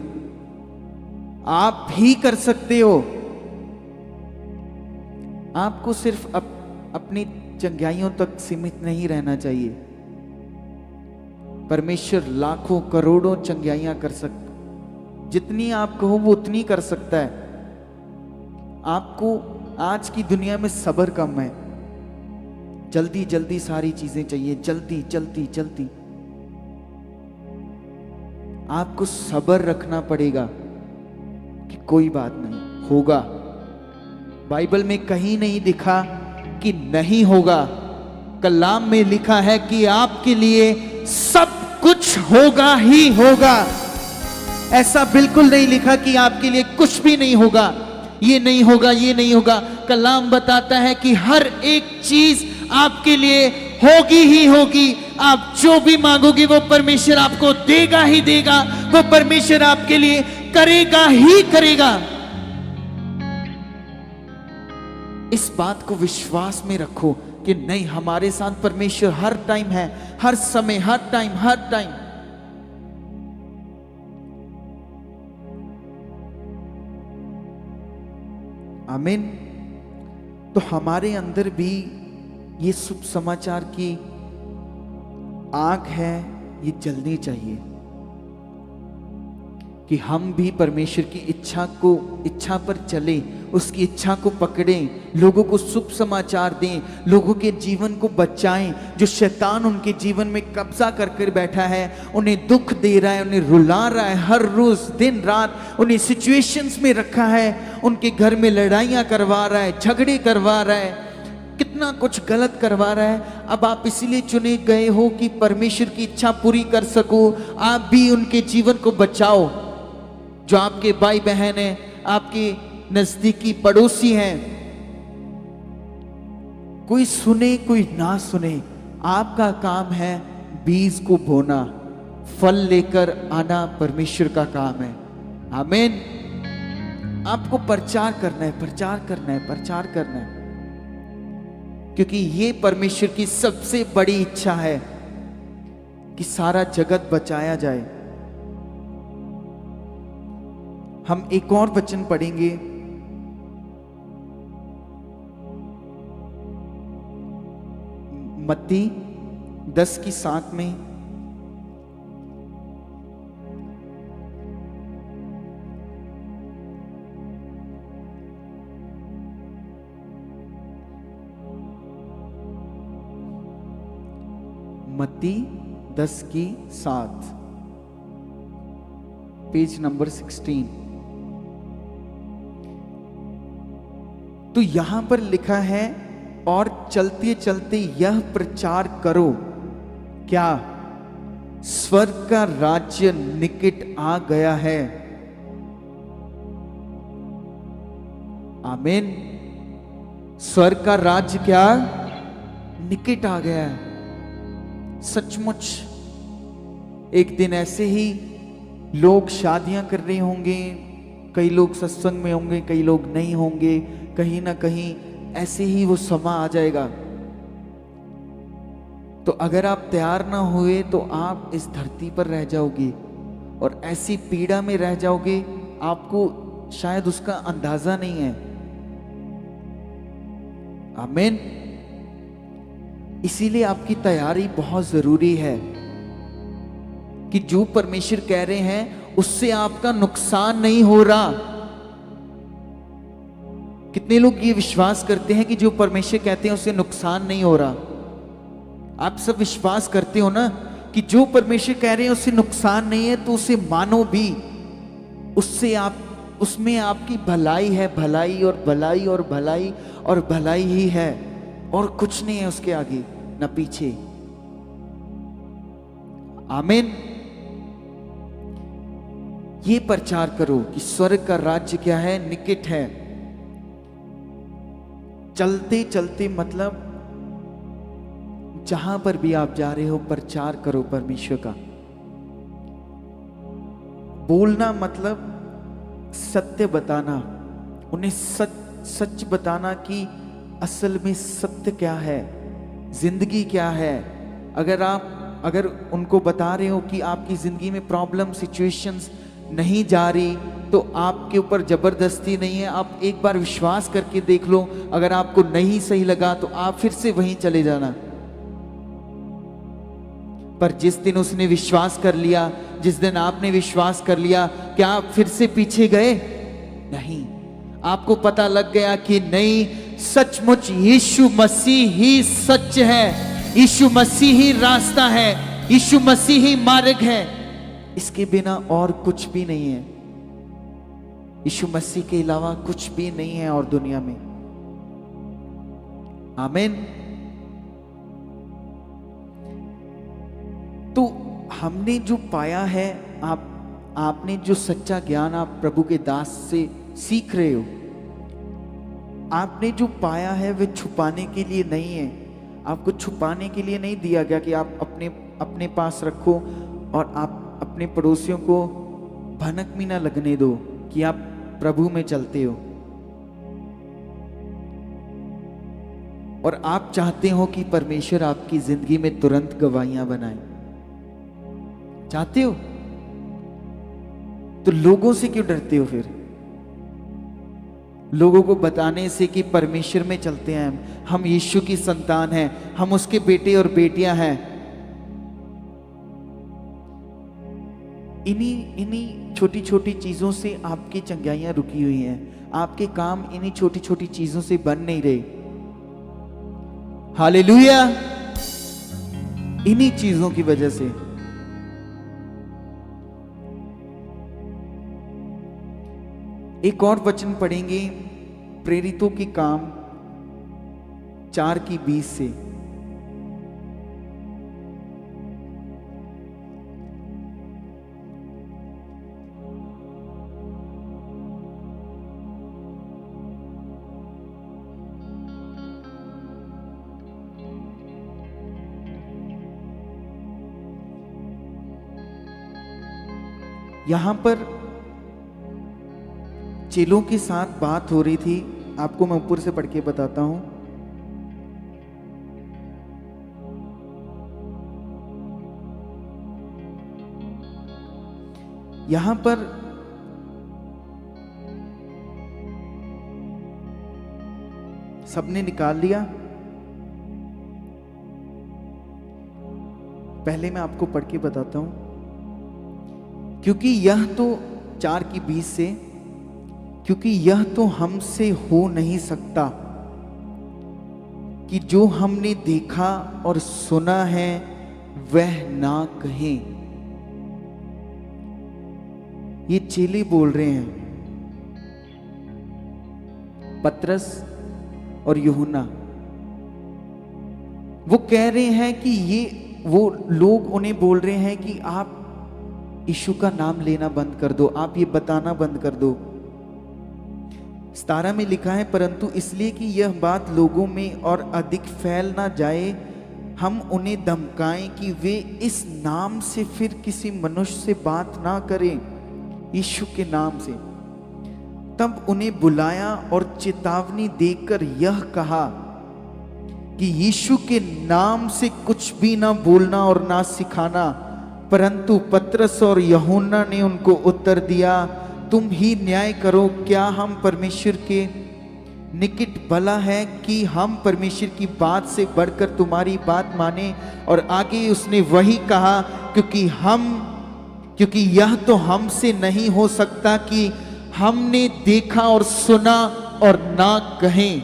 आप भी कर सकते हो। आपको सिर्फ अपनी चंगाइयों तक सीमित नहीं रहना चाहिए। परमेश्वर लाखों करोड़ों चंगाइयां कर सकता, जितनी आप कहो वो उतनी कर सकता है। आपको आज की दुनिया में सब्र कम है, जल्दी जल्दी सारी चीजें चाहिए, जल्दी जल्दी जल्दी। आपको सब्र रखना पड़ेगा कि कोई बात नहीं, होगा। बाइबल में कहीं नहीं दिखा कि नहीं होगा, कलाम में लिखा है कि आपके लिए सब कुछ होगा ही होगा। ऐसा बिल्कुल नहीं लिखा कि आपके लिए कुछ भी नहीं होगा, ये नहीं होगा, ये नहीं होगा। कलाम बताता है कि हर एक चीज आपके लिए होगी ही होगी। आप जो भी मांगोगे वो परमेश्वर आपको देगा ही देगा, वो परमेश्वर आपके लिए करेगा ही करेगा। इस बात को विश्वास में रखो कि नहीं, हमारे साथ परमेश्वर हर टाइम है, हर समय, हर टाइम, हर टाइम। आमीन। तो हमारे अंदर भी ये शुभ समाचार की आग है, ये जलनी चाहिए कि हम भी परमेश्वर की इच्छा पर चले, उसकी इच्छा को पकड़ें, लोगों को शुभ समाचार दें, लोगों के जीवन को बचाएं। जो शैतान उनके जीवन में कब्जा कर बैठा है, उन्हें दुख दे रहा है, उन्हें रुला रहा है, हर रोज दिन रात उन्हें सिचुएशंस में रखा है, उनके घर में लड़ाइयां करवा रहा है, झगड़े करवा रहा है, कितना कुछ गलत करवा रहा है। अब आप इसीलिए चुने गए हो कि परमेश्वर की इच्छा पूरी कर सको, आप भी उनके जीवन को बचाओ। जो आपके भाई बहन हैं, आपके नजदीकी पड़ोसी हैं, कोई सुने कोई ना सुने, आपका काम है बीज को बोना, फल लेकर आना परमेश्वर का काम है। आमीन। आपको प्रचार करना है, प्रचार करना है, प्रचार करना है, क्योंकि ये परमेश्वर की सबसे बड़ी इच्छा है कि सारा जगत बचाया जाए। हम एक और वचन पढ़ेंगे, मत्ती 10:7 में। मत्ती 10:7, पेज नंबर 16। तो यहां पर लिखा है, और चलते चलते यह प्रचार करो, क्या स्वर्ग का राज्य निकट आ गया है। आमीन। स्वर्ग का राज्य क्या निकट आ गया है। सचमुच एक दिन ऐसे ही लोग शादियां कर रहे होंगे, कई लोग सत्संग में होंगे, कई लोग नहीं होंगे, कहीं ना कहीं ऐसे ही वो समा आ जाएगा। तो अगर आप तैयार ना हुए तो आप इस धरती पर रह जाओगे और ऐसी पीड़ा में रह जाओगे, आपको शायद उसका अंदाजा नहीं है। आमीन। इसीलिए आपकी तैयारी बहुत जरूरी है कि जो परमेश्वर कह रहे हैं उससे आपका नुकसान नहीं हो रहा। कितने लोग ये विश्वास करते हैं कि जो परमेश्वर कहते हैं उससे नुकसान नहीं हो रहा। आप सब विश्वास करते हो ना कि जो परमेश्वर कह रहे हैं उससे नुकसान नहीं है, तो उसे मानो भी। उससे आप, उसमें आपकी भलाई है, भलाई और भलाई और भलाई और भलाई ही है, और कुछ नहीं है उसके आगे ना पीछे। आमीन। ये प्रचार करो कि स्वर्ग का राज्य क्या है, निकट है। चलते चलते मतलब जहां पर भी आप जा रहे हो प्रचार करो परमेश्वर का। बोलना मतलब सत्य बताना, उन्हें सच बताना कि असल में सत्य क्या है, जिंदगी क्या है। अगर उनको बता रहे हो कि आपकी जिंदगी में प्रॉब्लम सिचुएशंस नहीं जा रही, तो आपके ऊपर जबरदस्ती नहीं है। आप एक बार विश्वास करके देख लो, अगर आपको नहीं सही लगा तो आप फिर से वहीं चले जाना। पर जिस दिन उसने विश्वास कर लिया, जिस दिन आपने विश्वास कर लिया, क्या आप फिर से पीछे गए? नहीं। आपको पता लग गया कि नहीं, सचमुच यीशु मसीह ही सच है, यीशु मसीह ही रास्ता है, यीशु मसीह ही मार्ग है, इसके बिना और कुछ भी नहीं है। यीशु मसीह के अलावा कुछ भी नहीं है और दुनिया में। आमीन। तो हमने जो पाया है, आपने जो सच्चा ज्ञान आप प्रभु के दास से सीख रहे हो, आपने जो पाया है वह छुपाने के लिए नहीं है। आपको छुपाने के लिए नहीं दिया गया कि आप अपने पास रखो और आप अपने पड़ोसियों को भनक भी ना लगने दो कि आप प्रभु में चलते हो। और आप चाहते हो कि परमेश्वर आपकी जिंदगी में तुरंत गवाहियां बनाए, चाहते हो? तो लोगों से क्यों डरते हो फिर? लोगों को बताने से कि परमेश्वर में चलते हैं, हम यीशु की संतान हैं, हम उसके बेटे और बेटियां हैं। इन्हीं छोटी छोटी चीजों से आपकी चंगाइयां रुकी हुई हैं। आपके काम इन्हीं छोटी छोटी चीजों से बन नहीं रहे। हालेलुया। इन्हीं चीजों की वजह से। एक और वचन पढ़ेंगे, प्रेरितों के काम 4:20 से। यहां पर चेलों के साथ बात हो रही थी। आपको मैं ऊपर से पढ़ के बताता हूं। यहां पर सबने निकाल लिया। पहले मैं आपको पढ़ के बताता हूं, क्योंकि यह तो 4:20 से, क्योंकि यह तो हमसे हो नहीं सकता कि जो हमने देखा और सुना है वह ना कहें। ये चेले बोल रहे हैं, पतरस और यूहन्ना। वो कह रहे हैं कि वो लोग उन्हें बोल रहे हैं कि आप यीशु का नाम लेना बंद कर दो, आप ये बताना बंद कर दो। 17 में लिखा है, परंतु इसलिए कि यह बात लोगों में और अधिक फैल ना जाए, हम उन्हें धमकाएं कि वे इस नाम से फिर किसी मनुष्य से बात ना करें, यीशु के नाम से। तब उन्हें बुलाया और चेतावनी देकर यह कहा कि यीशु के नाम से कुछ भी ना बोलना और ना सिखाना। परंतु पतरस और यूहन्ना ने उनको उत्तर दिया, तुम ही न्याय करो, क्या हम परमेश्वर के निकट भला है कि हम परमेश्वर की बात से बढ़कर तुम्हारी बात माने। और आगे उसने वही कहा, क्योंकि यह तो हमसे नहीं हो सकता कि हमने देखा और सुना और ना कहें।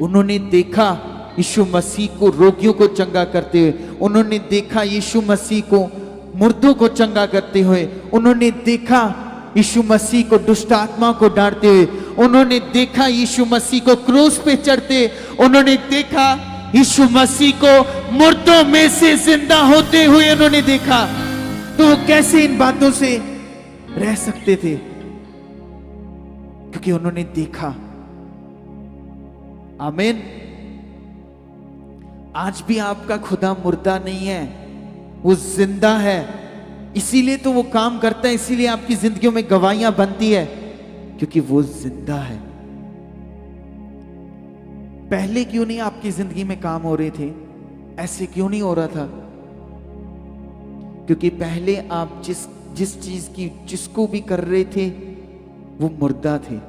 उन्होंने देखा यीशु मसीह को रोगियों को चंगा करते हुए, उन्होंने देखा यीशु मसीह को मुर्दों को चंगा करते हुए, उन्होंने देखा यीशु मसीह को दुष्ट आत्मा को डांटते हुए, उन्होंने देखा यीशु मसीह को क्रूस पे चढ़ते, उन्होंने देखा यीशु मसीह को मुर्दों में से जिंदा होते हुए उन्होंने देखा। तो वो कैसे इन बातों से रह सकते थे? क्योंकि उन्होंने देखा। आमीन। आज भी आपका खुदा मुर्दा नहीं है, वो जिंदा है। इसीलिए तो वो काम करता है, इसीलिए आपकी जिंदगियों में गवाहियां बनती है, क्योंकि वो जिंदा है। पहले क्यों नहीं आपकी जिंदगी में काम हो रहे थे? ऐसे क्यों नहीं हो रहा था? क्योंकि पहले आप जिस चीज की जिसको भी कर रहे थे वो मुर्दा थे।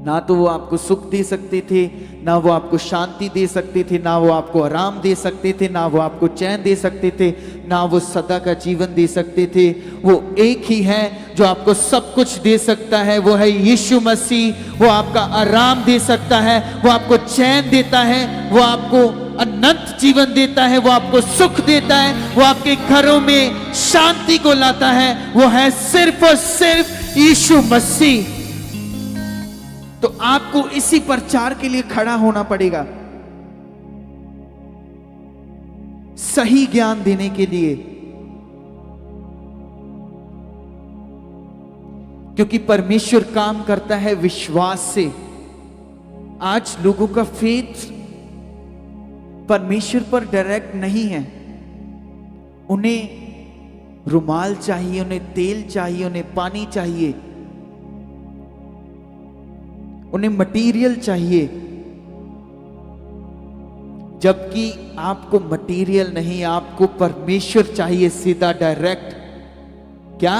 ना तो वो आपको सुख दे सकते थे, ना वो आपको शांति दे सकते थे, ना वो आपको आराम दे सकते थे, ना वो आपको चैन दे सकते थे, ना वो सदा का जीवन दे सकते थे। वो एक ही है जो आपको सब कुछ दे सकता है, वो है यीशु मसीह। वो आपका आराम दे सकता है, वो आपको चैन देता है, वो आपको अनंत जीवन देता है, वो आपको सुख देता है, वो आपके घरों में शांति को लाता है। वो है सिर्फ और सिर्फ यीशु मसीह। तो आपको इसी प्रचार के लिए खड़ा होना पड़ेगा, सही ज्ञान देने के लिए, क्योंकि परमेश्वर काम करता है विश्वास से। आज लोगों का फेथ परमेश्वर पर डायरेक्ट नहीं है। उन्हें रुमाल चाहिए, उन्हें तेल चाहिए, उन्हें पानी चाहिए, उन्हें मटेरियल चाहिए, जबकि आपको मटेरियल नहीं, आपको परमेश्वर चाहिए, सीधा डायरेक्ट। क्या?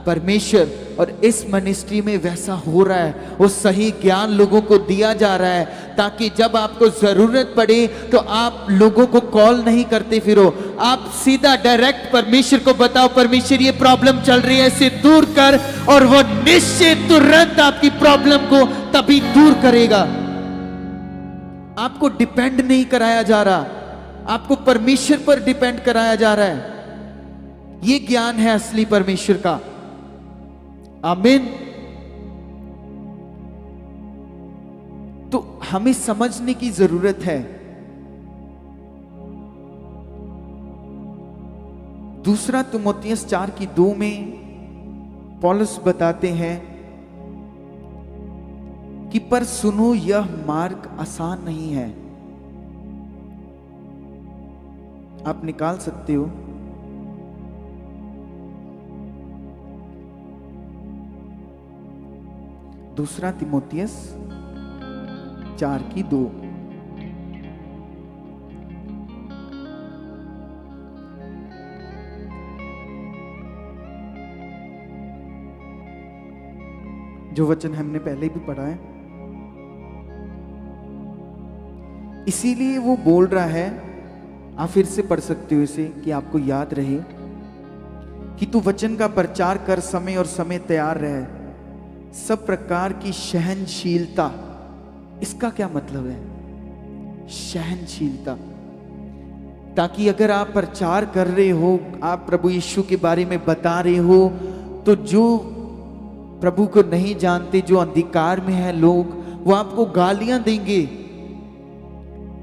परमेश्वर। और इस मिनिस्ट्री में वैसा हो रहा है, वो सही ज्ञान लोगों को दिया जा रहा है, ताकि जब आपको जरूरत पड़े तो आप लोगों को कॉल नहीं करते फिरो, आप सीधा डायरेक्ट परमेश्वर को बताओ, परमेश्वर ये प्रॉब्लम चल रही है, इसे दूर कर, और वो निश्चित तुरंत आपकी प्रॉब्लम को तभी दूर करेगा। आपको डिपेंड नहीं कराया जा रहा, आपको परमेश्वर पर डिपेंड कराया जा रहा है। ये ज्ञान है असली परमेश्वर का। आमीन। तो हमें समझने की जरूरत है। दूसरा तिमोथियस 4:2 में पौलुस बताते हैं कि पर सुनो, यह मार्ग आसान नहीं है। आप निकाल सकते हो। दूसरा तिमोथियस 4:2। जो वचन हमने पहले भी पढ़ा है, इसीलिए वो बोल रहा है, आप फिर से पढ़ सकते हो इसे कि आपको याद रहे, कि तू वचन का प्रचार कर, समय और समय तैयार रहे, सब प्रकार की सहनशीलता। इसका क्या मतलब है? सहनशीलता, ताकि अगर आप प्रचार कर रहे हो, आप प्रभु यीशु के बारे में बता रहे हो, तो जो प्रभु को नहीं जानते, जो अंधकार में है लोग, वो आपको गालियां देंगे,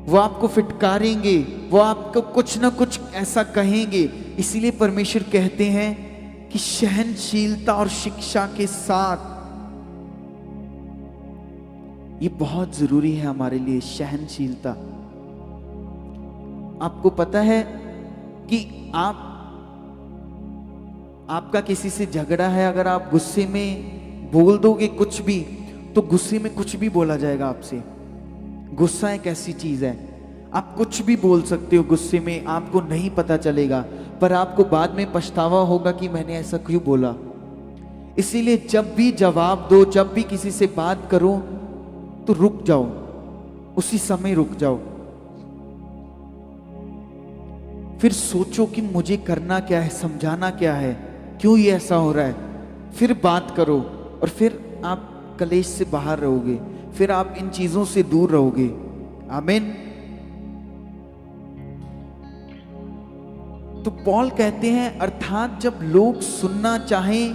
वो आपको फिटकारेंगे, वो आपको कुछ ना कुछ ऐसा कहेंगे। इसीलिए परमेश्वर कहते हैं कि सहनशीलता और शिक्षा के साथ, ये बहुत जरूरी है हमारे लिए, सहनशीलता। आपको पता है कि आपका किसी से झगड़ा है, अगर आप गुस्से में बोल दोगे कुछ भी, तो गुस्से में कुछ भी बोला जाएगा आपसे। गुस्सा एक ऐसी चीज है, आप कुछ भी बोल सकते हो गुस्से में, आपको नहीं पता चलेगा, पर आपको बाद में पछतावा होगा कि मैंने ऐसा क्यों बोला। इसीलिए जब भी जवाब दो, जब भी किसी से बात करो, तो रुक जाओ, उसी समय रुक जाओ, फिर सोचो कि मुझे करना क्या है, समझाना क्या है, क्यों ये ऐसा हो रहा है, फिर बात करो, और फिर आप कलेश से बाहर रहोगे, फिर आप इन चीजों से दूर रहोगे। आमीन। तो पौल कहते हैं, अर्थात जब लोग सुनना चाहें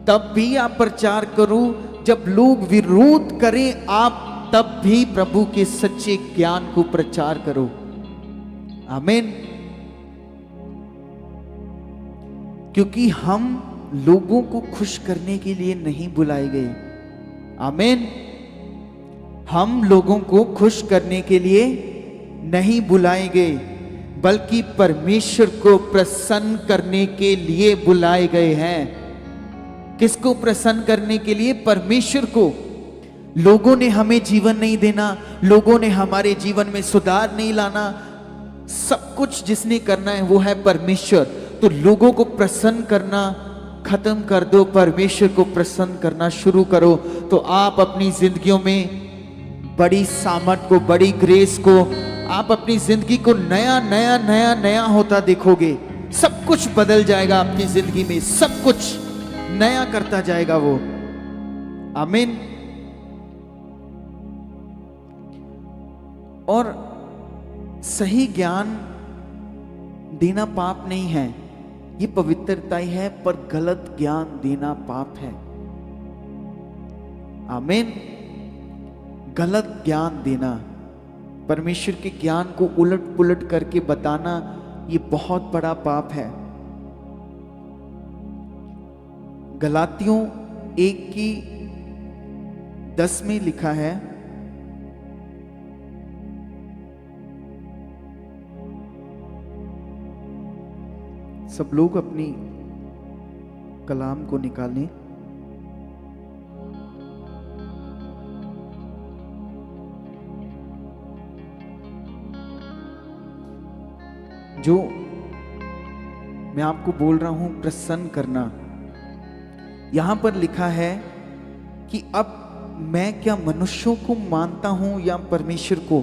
तब भी आप प्रचार करो, जब लोग विरोध करें आप तब भी प्रभु के सच्चे ज्ञान को प्रचार करो। आमीन। क्योंकि हम लोगों को खुश करने के लिए नहीं बुलाए गए। आमीन। हम लोगों को खुश करने के लिए नहीं बुलाए गए, बल्कि परमेश्वर को प्रसन्न करने के लिए बुलाए गए हैं। किसको प्रसन्न करने के लिए? परमेश्वर को। लोगों ने हमें जीवन नहीं देना, लोगों ने हमारे जीवन में सुधार नहीं लाना, सब कुछ जिसने करना है वो है परमेश्वर। तो लोगों को प्रसन्न करना खत्म कर दो, परमेश्वर को प्रसन्न करना शुरू करो, तो आप अपनी जिंदगियों में बड़ी सामर्थ को, बड़ी ग्रेस को, आप अपनी जिंदगी को नया नया नया नया होता देखोगे। सब कुछ बदल जाएगा आपकी जिंदगी में, सब कुछ नया करता जाएगा वो। आमीन। और सही ज्ञान देना पाप नहीं है, ये पवित्रता ही है, पर गलत ज्ञान देना पाप है। आमीन। गलत ज्ञान देना, परमेश्वर के ज्ञान को उलट पुलट करके बताना, ये बहुत बड़ा पाप है। गलातियों 1:10 में लिखा है, सब लोग अपनी कलाम को निकालें। जो मैं आपको बोल रहा हूं प्रसन्न करना, यहां पर लिखा है कि अब मैं क्या मनुष्यों को मानता हूं या परमेश्वर को,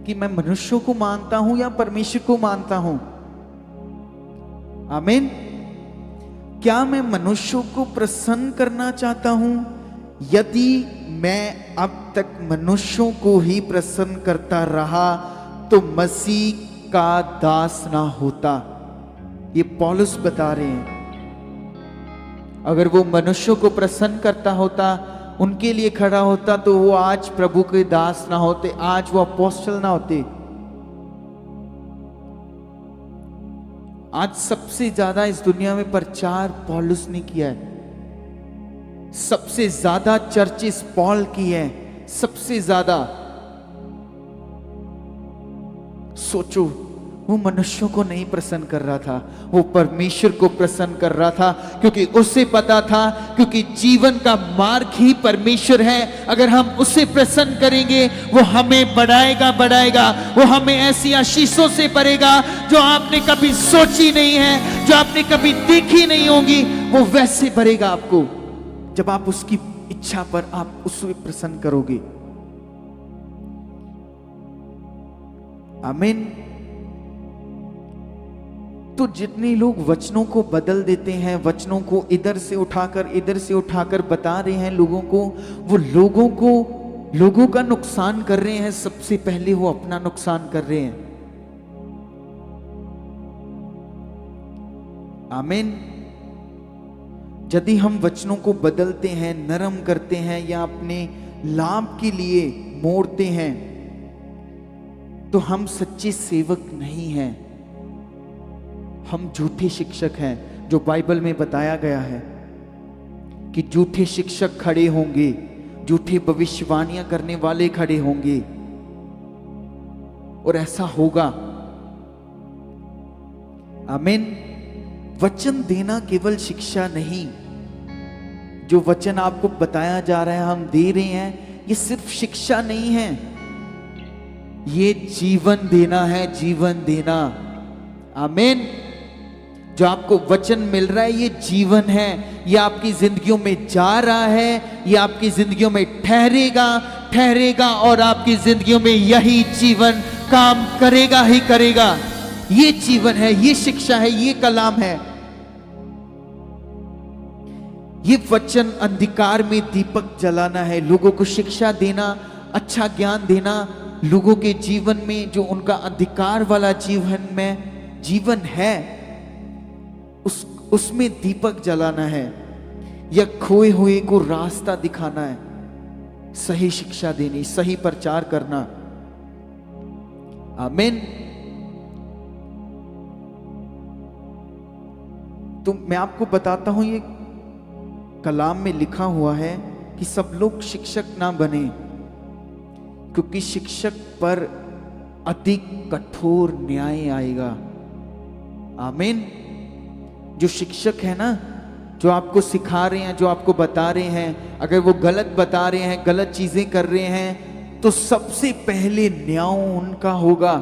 कि मैं मनुष्यों को मानता हूं या परमेश्वर को मानता हूं। आमीन। क्या मैं मनुष्यों को प्रसन्न करना चाहता हूं? यदि मैं अब तक मनुष्यों को ही प्रसन्न करता रहा तो मसीह का दास ना होता। ये पौलुस बता रहे हैं। अगर वो मनुष्यों को प्रसन्न करता होता, उनके लिए खड़ा होता, तो वो आज प्रभु के दास ना होते, आज वो अपोस्टल ना होते। आज सबसे ज्यादा इस दुनिया में प्रचार पौलुस ने किया है, सबसे ज्यादा चर्चेस पॉल की है, सबसे ज्यादा। सोचो, वो मनुष्यों को नहीं प्रसन्न कर रहा था, वो परमेश्वर को प्रसन्न कर रहा था, क्योंकि उसे पता था, क्योंकि जीवन का मार्ग ही परमेश्वर है। अगर हम उसे प्रसन्न करेंगे, वो हमें बढ़ाएगा बढ़ाएगा, वो हमें ऐसी आशीषों से भरेगा जो आपने कभी सोची नहीं है, जो आपने कभी देखी नहीं होगी। वो वैसे भरेगा आपको जब आप उसकी इच्छा पर आप उसे प्रसन्न करोगे। आमीन। तो जितने लोग वचनों को बदल देते हैं, वचनों को इधर से उठाकर बता रहे हैं लोगों को, वो लोगों का नुकसान कर रहे हैं। सबसे पहले वो अपना नुकसान कर रहे हैं। आमीन। यदि हम वचनों को बदलते हैं, नरम करते हैं या अपने लाभ के लिए मोड़ते हैं, तो हम सच्चे सेवक नहीं हैं, हम झूठे शिक्षक हैं। जो बाइबल में बताया गया है कि झूठे शिक्षक खड़े होंगे, झूठे भविष्यवाणियां करने वाले खड़े होंगे, और ऐसा होगा। आमीन। वचन देना केवल शिक्षा नहीं, जो वचन आपको बताया जा रहा है, हम दे रहे हैं, ये सिर्फ शिक्षा नहीं है, ये जीवन देना है, जीवन देना। आमीन। जो आपको वचन मिल रहा है, ये जीवन है, ये आपकी जिंदगियों में जा रहा है, ये आपकी जिंदगियों में ठहरेगा और आपकी जिंदगियों में यही जीवन काम करेगा ही करेगा। ये जीवन है, ये शिक्षा है, ये कलाम है। ये वचन अंधकार में दीपक जलाना है, लोगों को शिक्षा देना, अच्छा ज्ञान देना, लोगों के जीवन में जो उनका अंधकार वाला जीवन है, उसमें दीपक जलाना है, या खोए हुए को रास्ता दिखाना है, सही शिक्षा देनी, सही प्रचार करना। आमीन। तो मैं आपको बताता हूं, ये कलाम में लिखा हुआ है कि सब लोग शिक्षक ना बने, क्योंकि शिक्षक पर अधिक कठोर न्याय आएगा। आमीन। जो शिक्षक है ना, जो आपको सिखा रहे हैं, जो आपको बता रहे हैं, अगर वो गलत बता रहे हैं, गलत चीजें कर रहे हैं, तो सबसे पहले न्याय उनका होगा।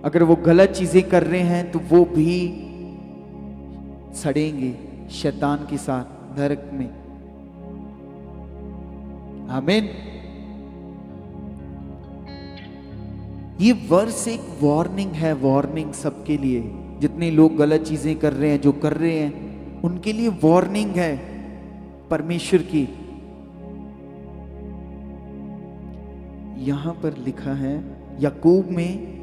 अगर वो गलत चीजें कर रहे हैं तो वो भी सड़ेंगे शैतान के साथ नरक में। आमीन। ये वर्स एक वार्निंग है, वार्निंग सबके लिए। जितने लोग गलत चीजें कर रहे हैं, जो कर रहे हैं, उनके लिए वार्निंग है परमेश्वर की। यहां पर लिखा है याकूब में,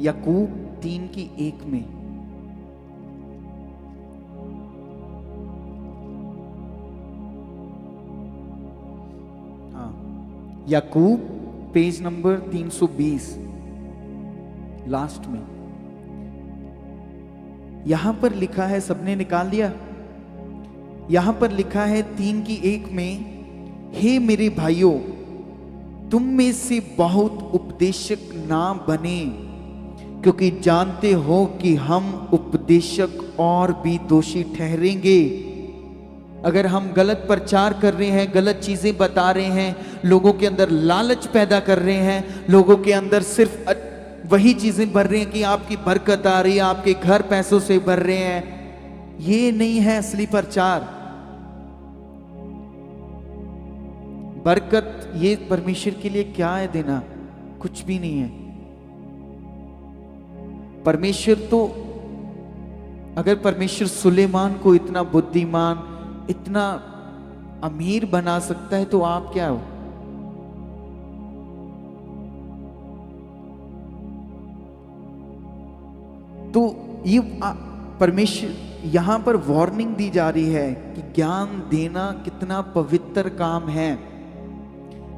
याकूब 3:1 में, याकूब पेज नंबर 320 लास्ट में यहां पर लिखा है, सबने निकाल लिया? यहां पर लिखा है 3:1 में, हे मेरे भाइयों, तुम में से बहुत उपदेशक ना बने, क्योंकि जानते हो कि हम उपदेशक और भी दोषी ठहरेंगे। अगर हम गलत प्रचार कर रहे हैं, गलत चीजें बता रहे हैं, लोगों के अंदर लालच पैदा कर रहे हैं, लोगों के अंदर सिर्फ वही चीजें भर रहे हैं कि आपकी बरकत आ रही है, आपके घर पैसों से भर रहे हैं, ये नहीं है असली प्रचार। बरकत ये परमेश्वर के लिए क्या है देना? कुछ भी नहीं है। परमेश्वर तो, अगर परमेश्वर सुलेमान को इतना बुद्धिमान, इतना अमीर बना सकता है, तो आप क्या हो? तो ये परमेश्वर यहां पर वार्निंग दी जा रही है कि ज्ञान देना कितना पवित्र काम है,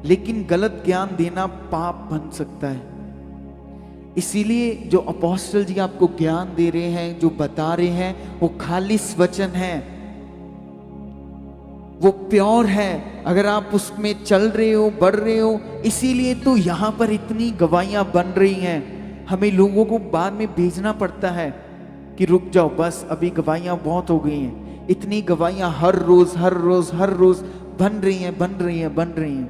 लेकिन गलत ज्ञान देना पाप बन सकता है। इसीलिए जो अपोस्टल जी आपको ज्ञान दे रहे हैं, जो बता रहे हैं, वो खालिस वचन है, वो प्योर है। अगर आप उसमें चल रहे हो, बढ़ रहे हो, इसीलिए तो यहां पर इतनी गवाहियां बन रही हैं। हमें लोगों को बाद में भेजना पड़ता है कि रुक जाओ, बस अभी गवाहियां बहुत हो गई हैं। इतनी गवाहियां हर रोज हर रोज हर रोज बन रही हैं, बन रही हैं, बन रही हैं,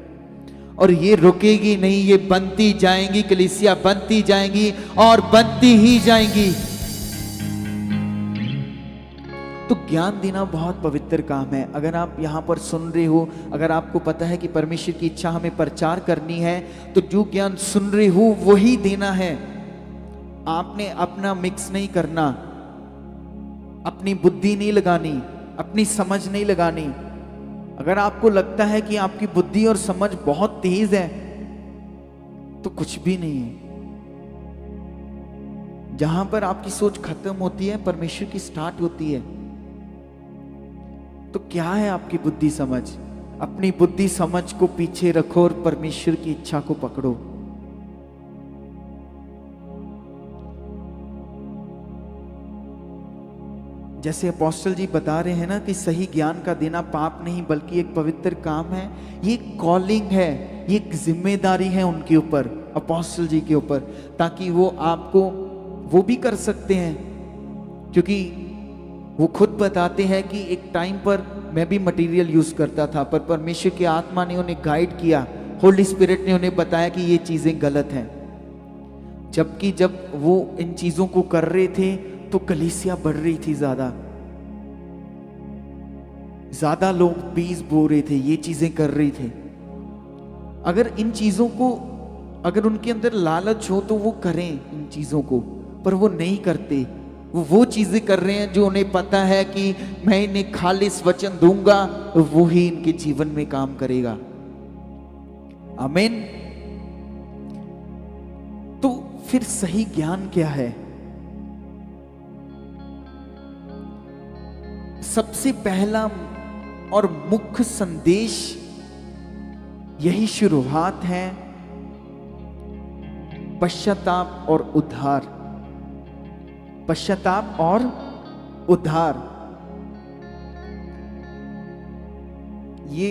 और ये रुकेगी नहीं, ये बनती जाएंगी। कलीसिया बनती जाएंगी और बनती ही जाएंगी। तो ज्ञान देना बहुत पवित्र काम है। अगर आप यहाँ पर सुन रहे हो, अगर आपको पता है कि परमेश्वर की इच्छा हमें प्रचार करनी है, तो जो ज्ञान सुन रहे हो वही देना है। आपने अपना मिक्स नहीं करना, अपनी बुद्धि नहीं लगानी, अपनी समझ नहीं लगानी। अगर आपको लगता है कि आपकी बुद्धि और समझ बहुत तेज है, तो कुछ भी नहीं है। जहां पर आपकी सोच खत्म होती है, परमेश्वर की स्टार्ट होती है। तो क्या है आपकी बुद्धि समझ? अपनी बुद्धि समझ को पीछे रखो और परमेश्वर की इच्छा को पकड़ो। जैसे अपोस्टल जी बता रहे हैं ना कि सही ज्ञान का देना पाप नहीं बल्कि एक पवित्र काम है। ये कॉलिंग है, ये एक जिम्मेदारी है उनके ऊपर, अपोस्टल जी के ऊपर, ताकि वो आपको वो भी कर सकते हैं। क्योंकि वो खुद बताते हैं कि एक टाइम पर मैं भी मटेरियल यूज करता था, पर परमेश्वर की आत्मा ने उन्हें गाइड किया, होली स्पिरिट ने उन्हें बताया कि ये चीजें गलत हैं। जबकि जब वो इन चीजों को कर रहे थे तो कलीसिया बढ़ रही थी, ज्यादा लोग बीज बो रहे थे, ये चीजें कर रही थे। अगर इन चीजों को, अगर उनके अंदर लालच हो तो वो करें इन चीजों को, पर वो नहीं करते। वो चीजें कर रहे हैं जो उन्हें पता है कि मैं इन्हें खालिस वचन दूंगा तो वो ही इनके जीवन में काम करेगा। आमीन। तो फिर सही ज्ञान क्या है? सबसे पहला और मुख्य संदेश यही शुरुआत है, पश्चाताप और उद्धार। पश्चाताप और उद्धार। ये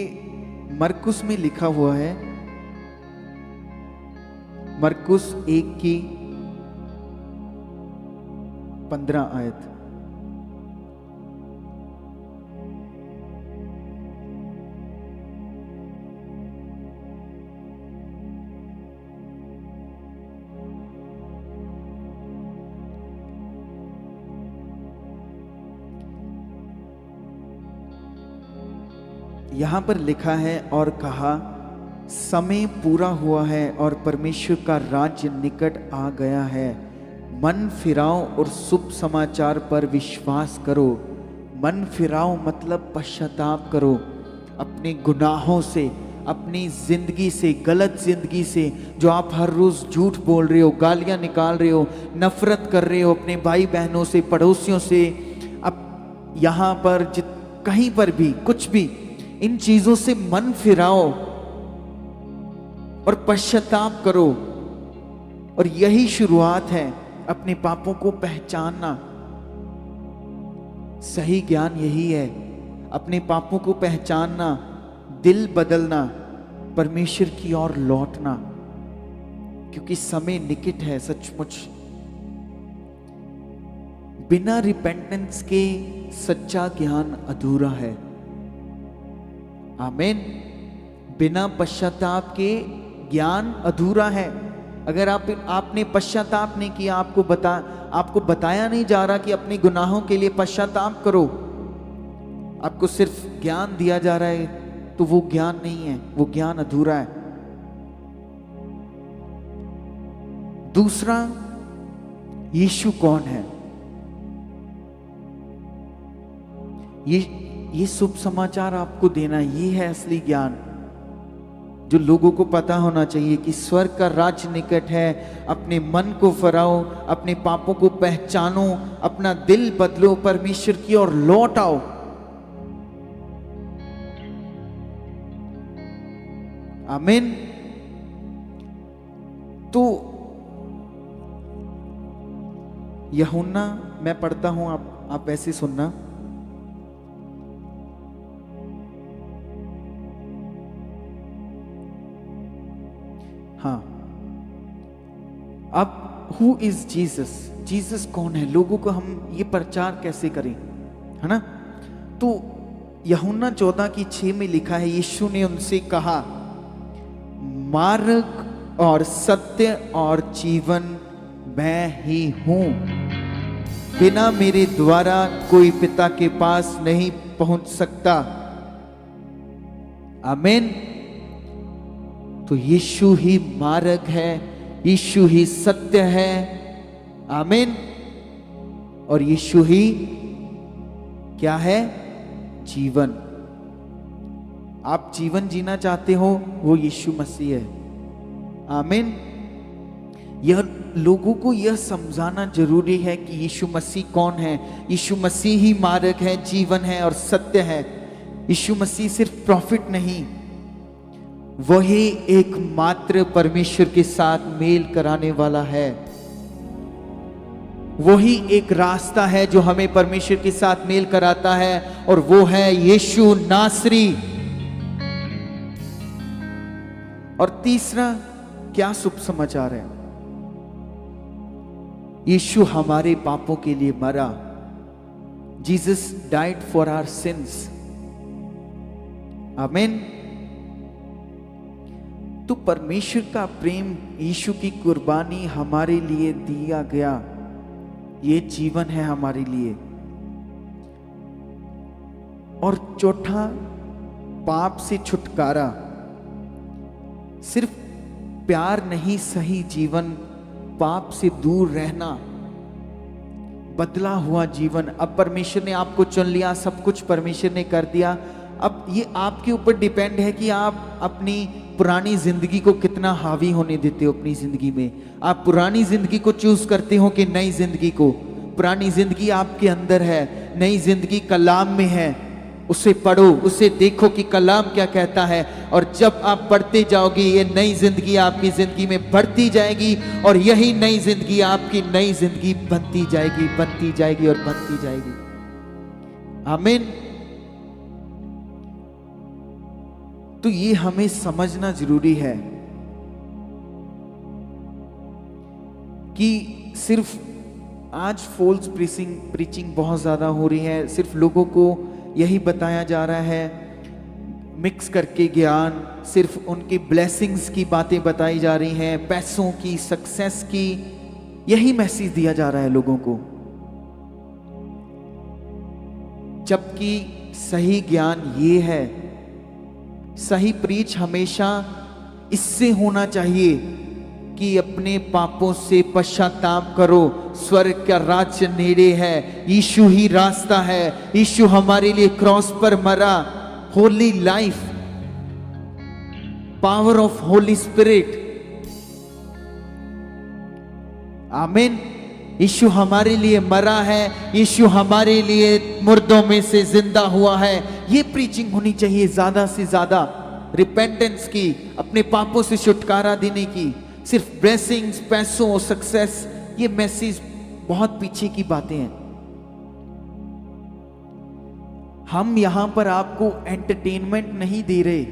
मरकुस में लिखा हुआ है, मरकुस 1:15 आयत। यहां पर लिखा है, और कहा समय पूरा हुआ है और परमेश्वर का राज्य निकट आ गया है। मन फिराओ और शुभ समाचार पर विश्वास करो। मन फिराओ मतलब पश्चाताप करो अपने गुनाहों से, अपनी जिंदगी से, गलत जिंदगी से, जो आप हर रोज झूठ बोल रहे हो, गालियां निकाल रहे हो, नफरत कर रहे हो अपने भाई बहनों से, पड़ोसियों से, अब यहां पर कहीं पर भी कुछ भी, इन चीजों से मन फिराओ और पश्चाताप करो। और यही शुरुआत है अपने पापों को पहचानना। सही ज्ञान यही है, अपने पापों को पहचानना, दिल बदलना, परमेश्वर की ओर लौटना, क्योंकि समय निकट है। सचमुच बिना रिपेंटेंस के सच्चा ज्ञान अधूरा है। आमीन। बिना पश्चाताप के ज्ञान अधूरा है। अगर आपने पश्चाताप नहीं किया, आपको बताया नहीं जा रहा कि अपने गुनाहों के लिए पश्चाताप करो, आपको सिर्फ ज्ञान दिया जा रहा है, तो वो ज्ञान नहीं है, वो ज्ञान अधूरा है। दूसरा, यीशु कौन है? ये शुभ समाचार आपको देना, ये है असली ज्ञान जो लोगों को पता होना चाहिए कि स्वर्ग का राज्य निकट है। अपने मन को फराओ, अपने पापों को पहचानो, अपना दिल बदलो, परमेश्वर की ओर लौट आओ। आमीन। तो यूहन्ना मैं पढ़ता हूं, आप ऐसे सुनना। हाँ, अब हु इज जीसस? जीसस कौन है? लोगों को हम ये प्रचार कैसे करें, है ना? तो यूहन्ना 14:6 में लिखा है, यीशु ने उनसे कहा, मार्ग और सत्य और जीवन मैं ही हूं। बिना मेरे द्वारा कोई पिता के पास नहीं पहुंच सकता। आमीन। तो यीशु ही मार्ग है, यीशु ही सत्य है। आमीन। और यीशु ही क्या है? जीवन। आप जीवन जीना चाहते हो, वो यीशु मसीह है। आमीन। यह लोगों को यह समझाना जरूरी है कि यीशु मसीह कौन है। यीशु मसीह ही मार्ग है, जीवन है और सत्य है। यीशु मसीह सिर्फ प्रॉफिट नहीं, वही एकमात्र परमेश्वर के साथ मेल कराने वाला है। वही एक रास्ता है जो हमें परमेश्वर के साथ मेल कराता है, और वो है यीशु नासरी। और तीसरा क्या शुभ समाचार है? यीशु हमारे पापों के लिए मरा। Jesus died for our sins. आमीन। तो परमेश्वर का प्रेम, यीशु की कुर्बानी हमारे लिए दिया गया, ये जीवन है हमारे लिए। और चौथा, पाप से छुटकारा। सिर्फ प्यार नहीं, सही जीवन, पाप से दूर रहना, बदला हुआ जीवन। अब परमेश्वर ने आपको चुन लिया, सब कुछ परमेश्वर ने कर दिया। अब ये आपके ऊपर डिपेंड है कि आप अपनी पुरानी जिंदगी को कितना हावी होने देते हो अपनी जिंदगी में। आप पुरानी जिंदगी को चूज करते हो कि नई जिंदगी को? पुरानी जिंदगी आपके अंदर है, नई जिंदगी कलाम में है। उसे पढ़ो, उसे देखो कि कलाम क्या कहता है, और जब आप पढ़ते जाओगे, ये नई जिंदगी आपकी जिंदगी में बढ़ती जाएगी, और यही नई जिंदगी आपकी नई जिंदगी बनती जाएगी, बनती जाएगी और बनती जाएगी। आमीन। तो ये हमें समझना जरूरी है कि सिर्फ आज फॉल्स प्रीचिंग बहुत ज्यादा हो रही है। सिर्फ लोगों को यही बताया जा रहा है, मिक्स करके ज्ञान, सिर्फ उनकी ब्लेसिंग्स की बातें बताई जा रही हैं, पैसों की, सक्सेस की, यही मैसेज दिया जा रहा है लोगों को। जबकि सही ज्ञान ये है सही प्रीच हमेशा इससे होना चाहिए कि अपने पापों से पश्चाताप करो, स्वर्ग का राज्य नेड़े है, यीशु ही रास्ता है, यीशु हमारे लिए क्रॉस पर मरा। Holi life, power of Holi spirit, आमीन। यीशु हमारे लिए मरा है, यीशु हमारे लिए मुर्दों में से जिंदा हुआ है। ये प्रीचिंग होनी चाहिए ज्यादा से ज्यादा, रिपेंटेंस की, अपने पापों से छुटकारा देने की। सिर्फ ब्लेसिंग्स, पैसों, सक्सेस, ये मैसेज बहुत पीछे की बातें हैं। हम यहां पर आपको एंटरटेनमेंट नहीं दे रहे,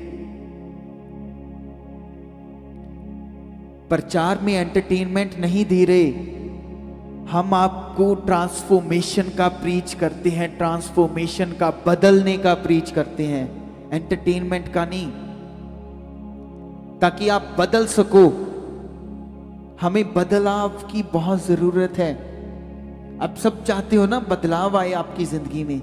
प्रचार में एंटरटेनमेंट नहीं दे रहे, हम आपको ट्रांसफॉर्मेशन का प्रीच करते हैं, ट्रांसफॉर्मेशन का, बदलने का प्रीच करते हैं, एंटरटेनमेंट का नहीं, ताकि आप बदल सको। हमें बदलाव की बहुत जरूरत है। अब सब चाहते हो ना बदलाव आए आपकी जिंदगी में,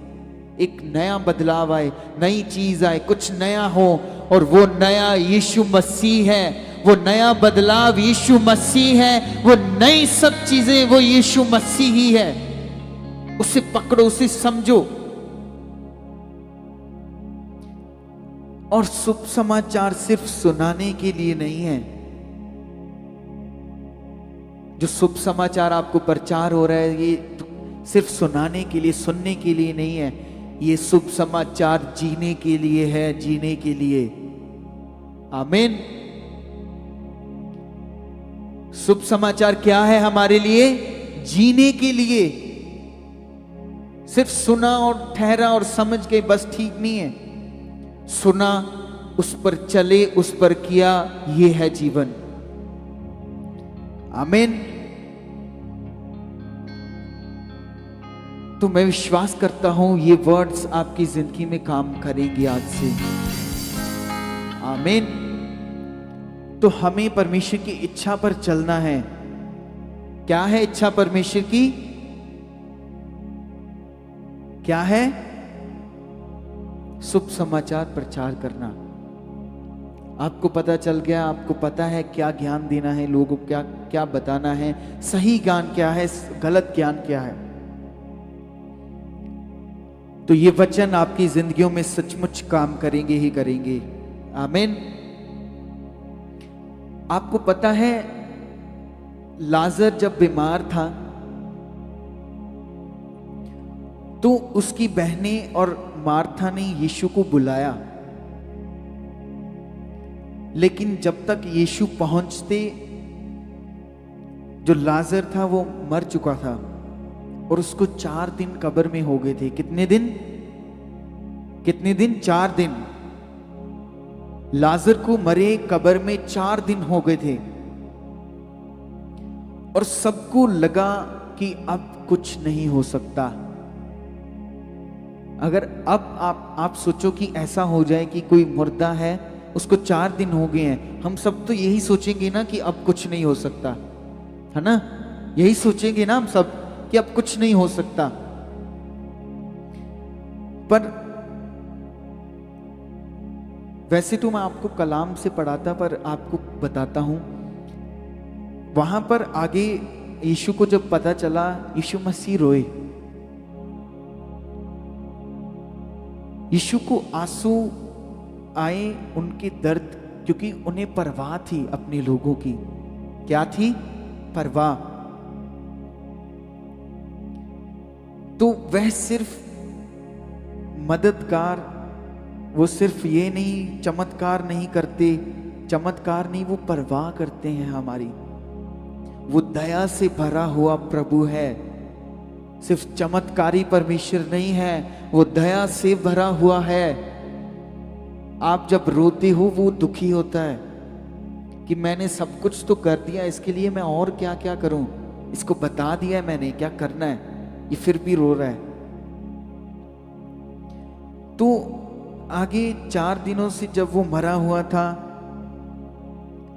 एक नया बदलाव आए, नई चीज आए, कुछ नया हो, और वो नया यीशु मसीह है, वो नया बदलाव यीशु मसीह है, वो नई सब चीजें वो यीशु मसीह ही है। उसे पकड़ो, उसे समझो। और शुभ समाचार सिर्फ सुनाने के लिए नहीं है। जो शुभ समाचार आपको प्रचार हो रहा है, ये सिर्फ सुनाने के लिए, सुनने के लिए नहीं है। ये शुभ समाचार जीने के लिए है, जीने के लिए। आमीन। शुभ समाचार क्या है हमारे लिए? जीने के लिए। सिर्फ सुना और ठहरा और समझ के बस ठीक नहीं है। सुना, उस पर चले, उस पर किया, ये है जीवन। आमीन। तो मैं विश्वास करता हूं ये वर्ड्स आपकी जिंदगी में काम करेंगे आज से। आमीन। तो हमें परमेश्वर की इच्छा पर चलना है। क्या है इच्छा परमेश्वर की? क्या है? शुभ समाचार प्रचार करना। आपको पता चल गया, आपको पता है क्या ज्ञान देना है लोगों को, क्या क्या बताना है, सही ज्ञान क्या है, गलत ज्ञान क्या है। तो ये वचन आपकी जिंदगियों में सचमुच काम करेंगे ही करेंगे। आमीन। आपको पता है लाजर जब बीमार था तो उसकी बहनें और मार्था ने यीशु को बुलाया, लेकिन जब तक यीशु पहुंचते जो लाजर था वो मर चुका था और उसको 4 दिन कब्र में हो गए थे। कितने दिन? कितने दिन? 4 दिन। लाजर को मरे कब्र में 4 दिन हो गए थे और सबको लगा कि अब कुछ नहीं हो सकता। अगर अब आप सोचो कि ऐसा हो जाए कि कोई मुर्दा है, उसको 4 दिन हो गए हैं, हम सब तो यही सोचेंगे ना कि अब कुछ नहीं हो सकता, है ना? यही सोचेंगे ना हम सब कि अब कुछ नहीं हो सकता। पर वैसे तो मैं आपको कलाम से पढ़ाता, पर आपको बताता हूं। वहां पर आगे यीशु को जब पता चला, यीशु मसीह रोए। यीशु को आंसू आए, उनके दर्द, क्योंकि उन्हें परवाह थी अपने लोगों की। क्या थी? परवाह। तो वह सिर्फ मददगार, वो सिर्फ ये नहीं, चमत्कार नहीं करते, चमत्कार नहीं, वो परवाह करते हैं हमारी। वो दया से भरा हुआ प्रभु है। सिर्फ चमत्कारी परमेश्वर नहीं है, वो दया से भरा हुआ है। आप जब रोते हो वो दुखी होता है कि मैंने सब कुछ तो कर दिया, इसके लिए मैं और क्या क्या करूं, इसको बता दिया है मैंने क्या करना है, ये फिर भी रो रहा है। तो आगे 4 दिनों से जब वो मरा हुआ था,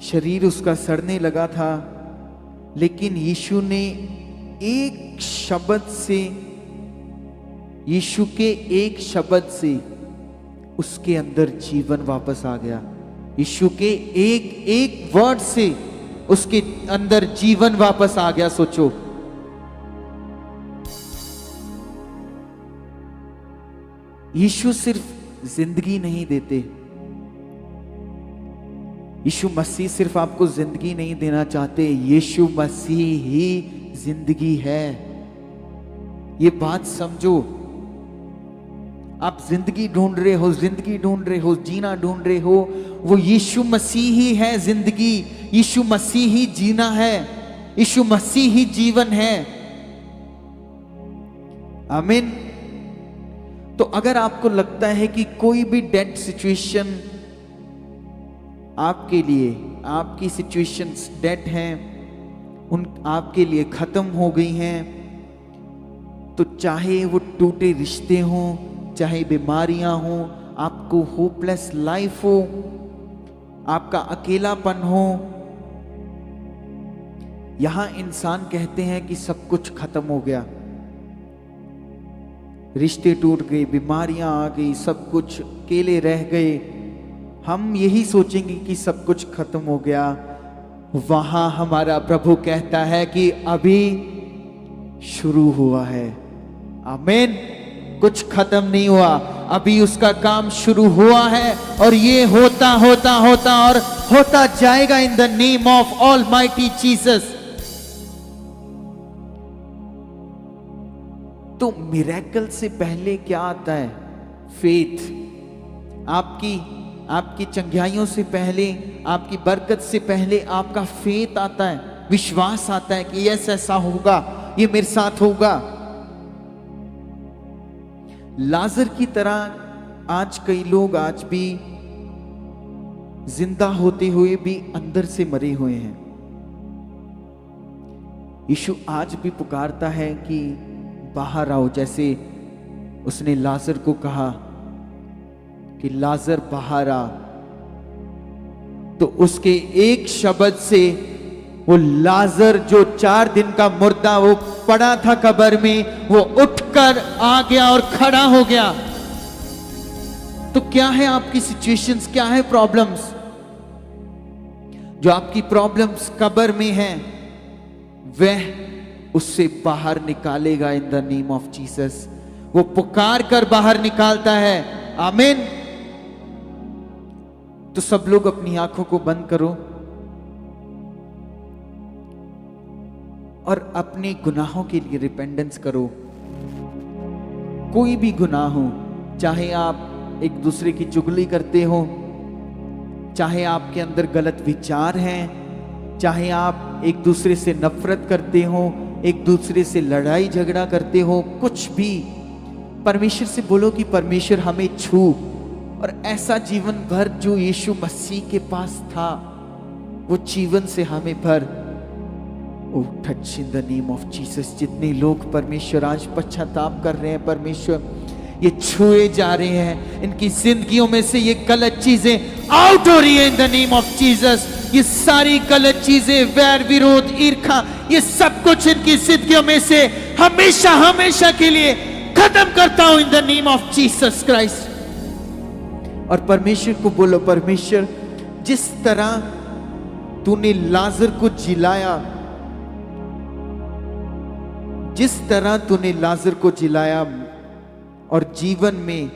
शरीर उसका सड़ने लगा था, लेकिन यीशु ने एक शब्द से, यीशु के एक शब्द से उसके अंदर जीवन वापस आ गया। यीशु के एक एक वर्ड से उसके अंदर जीवन वापस आ गया। सोचो, यीशु सिर्फ जिंदगी नहीं देते, यीशु मसीह सिर्फ आपको जिंदगी नहीं देना चाहते, यीशु मसीह ही जिंदगी है। ये बात समझो। आप जिंदगी ढूंढ रहे हो, जिंदगी ढूंढ रहे हो, जीना ढूंढ रहे हो, वो यीशु मसीह ही है जिंदगी, यीशु मसीह ही जीना है, यीशु मसीह ही जीवन है। आमीन। तो अगर आपको लगता है कि कोई भी डेड सिचुएशन आपके लिए, आपकी सिचुएशंस डेड हैं, उन आपके लिए खत्म हो गई हैं, तो चाहे वो टूटे रिश्ते हों, चाहे बीमारियां हों, आपको होपलेस लाइफ हो, आपका अकेलापन हो, यहां इंसान कहते हैं कि सब कुछ खत्म हो गया, रिश्ते टूट गए, बीमारियां आ गई, सब कुछ अकेले रह गए, हम यही सोचेंगे कि सब कुछ खत्म हो गया। वहां हमारा प्रभु कहता है कि अभी शुरू हुआ है। आमीन। कुछ खत्म नहीं हुआ, अभी उसका काम शुरू हुआ है, और ये होता होता होता और होता जाएगा in the name of almighty Jesus. तो मिरेकल से पहले क्या आता है? फेथ। आपकी चंगाइयों से पहले, आपकी बरकत से पहले आपका फेथ आता है, विश्वास आता है कि यस ऐसा होगा, ये मेरे साथ होगा। लाजर की तरह आज कई लोग आज भी जिंदा होते हुए भी अंदर से मरे हुए हैं। यीशु आज भी पुकारता है कि बाहर आओ, जैसे उसने लाजर को कहा कि लाजर बाहर आ, तो उसके एक शब्द से वो लाजर जो 4 दिन का मुर्दा वो पड़ा था कब्र में, वो उठकर आ गया और खड़ा हो गया। तो क्या है आपकी सिचुएशंस, क्या है प्रॉब्लम्स? जो आपकी प्रॉब्लम्स कब्र में हैं, वह उससे बाहर निकालेगा in the name of Jesus. वो पुकार कर बाहर निकालता है। आमीन। तो सब लोग अपनी आंखों को बंद करो और अपने गुनाहों के लिए रिपेंडेंस करो। कोई भी गुनाह हो, चाहे आप एक दूसरे की चुगली करते हो, चाहे आपके अंदर गलत विचार हैं, चाहे आप एक दूसरे से नफरत करते हो, एक दूसरे से लड़ाई झगड़ा करते हो, कुछ भी, परमेश्वर से बोलो कि परमेश्वर हमें छू, और ऐसा जीवन भर जो यीशु मसीह के पास था, वो जीवन से हमें भर। Oh, touch in the name of Jesus। जितने लोग परमेश्वर आज पश्चाताप कर रहे हैं, परमेश्वर ये छुए जा रहे हैं, इनकी जिंदगियों में से ये गलत चीजें आउट हो रही है in the name of Jesus. ये सारी गलत चीजें, वैर विरोध ईर्खा, ये सब कुछ इनकी जिंदगियों में से हमेशा हमेशा के लिए खत्म करता हूं in the name of Jesus Christ. और परमेश्वर को बोलो, परमेश्वर जिस तरह तूने लाजर को जिलाया, जिस तरह तूने लाजर को जिलाया, और जीवन में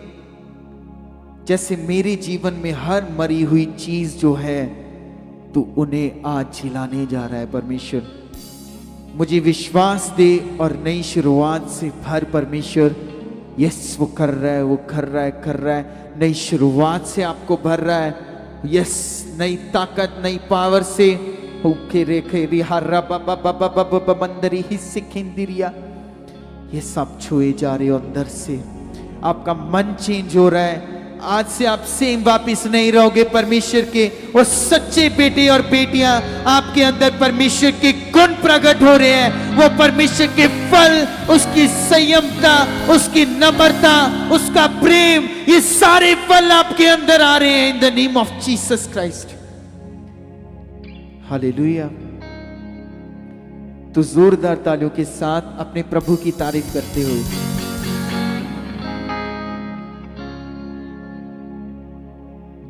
जैसे मेरे जीवन में हर मरी हुई चीज जो है, तू उन्हें आज जिलाने जा रहा है। परमेश्वर मुझे विश्वास दे और नई शुरुआत से भर। परमेश्वर यस वो कर रहा है, वो कर रहा है, कर रहा है, नई शुरुआत से आपको भर रहा है। यस, नई ताकत, नई पावर से। मंदरी हिस्से खिंदिरिया, ये सब छुए जा रहे हो अंदर से। आपका मन चेंज हो रहा है। आज से आप सेम वापिस नहीं रहोगे। परमेश्वर के वो सच्चे बेटे और बेटियां आपके अंदर परमेश्वर के गुण प्रकट हो रहे हैं। वो परमेश्वर के फल, उसकी संयमता, उसकी नम्रता, उसका प्रेम, ये सारे फल आपके अंदर आ रहे हैं in the name of Jesus Christ. Hallelujah. तो जोरदार तालियों के साथ अपने प्रभु की तारीफ करते हुए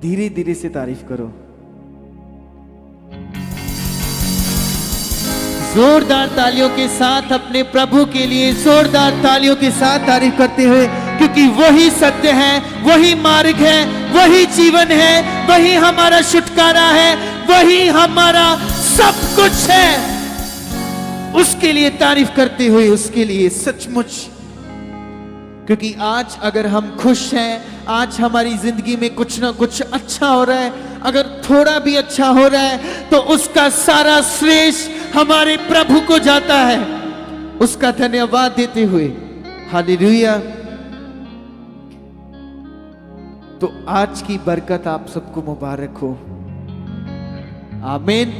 धीरे धीरे से तारीफ करो। जोरदार तालियों के साथ अपने प्रभु के लिए जोरदार तालियों के साथ तारीफ करते हुए, क्योंकि वही सत्य है, वही मार्ग है, वही जीवन है, वही हमारा छुटकारा है, वही हमारा सब कुछ है। उसके लिए तारीफ करते हुए, उसके लिए सचमुच, क्योंकि आज अगर हम खुश हैं, आज हमारी जिंदगी में कुछ ना कुछ अच्छा हो रहा है, अगर थोड़ा भी अच्छा हो रहा है तो उसका सारा श्रेष्ठ हमारे प्रभु को जाता है। उसका धन्यवाद देते हुए हालेलुया। तो आज की बरकत आप सबको मुबारक हो। आमीन।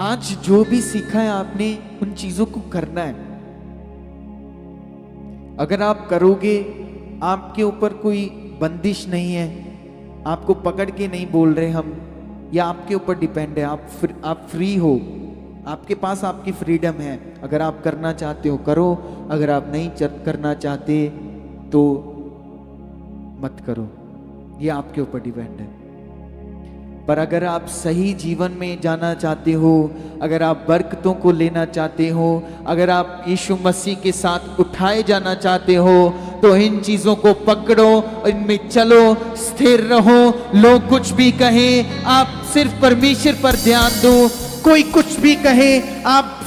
आज जो भी सीखा है आपने, उन चीजों को करना है। अगर आप करोगे, आपके ऊपर कोई बंदिश नहीं है, आपको पकड़ के नहीं बोल रहे हम, या आपके ऊपर डिपेंड है। आप फ्री हो, आपके पास आपकी फ्रीडम है। अगर आप करना चाहते हो करो, अगर आप नहीं करना चाहते तो मत करो, ये आपके ऊपर डिपेंड है। पर अगर आप सही जीवन में जाना चाहते हो, अगर आप बरकतों को लेना चाहते हो, अगर आप यीशु मसीह के साथ उठाए जाना चाहते हो, तो इन चीजों को पकड़ो, इनमें चलो, स्थिर रहो। लोग कुछ भी कहें, आप सिर्फ परमेश्वर पर ध्यान दो। कोई कुछ भी कहे, आप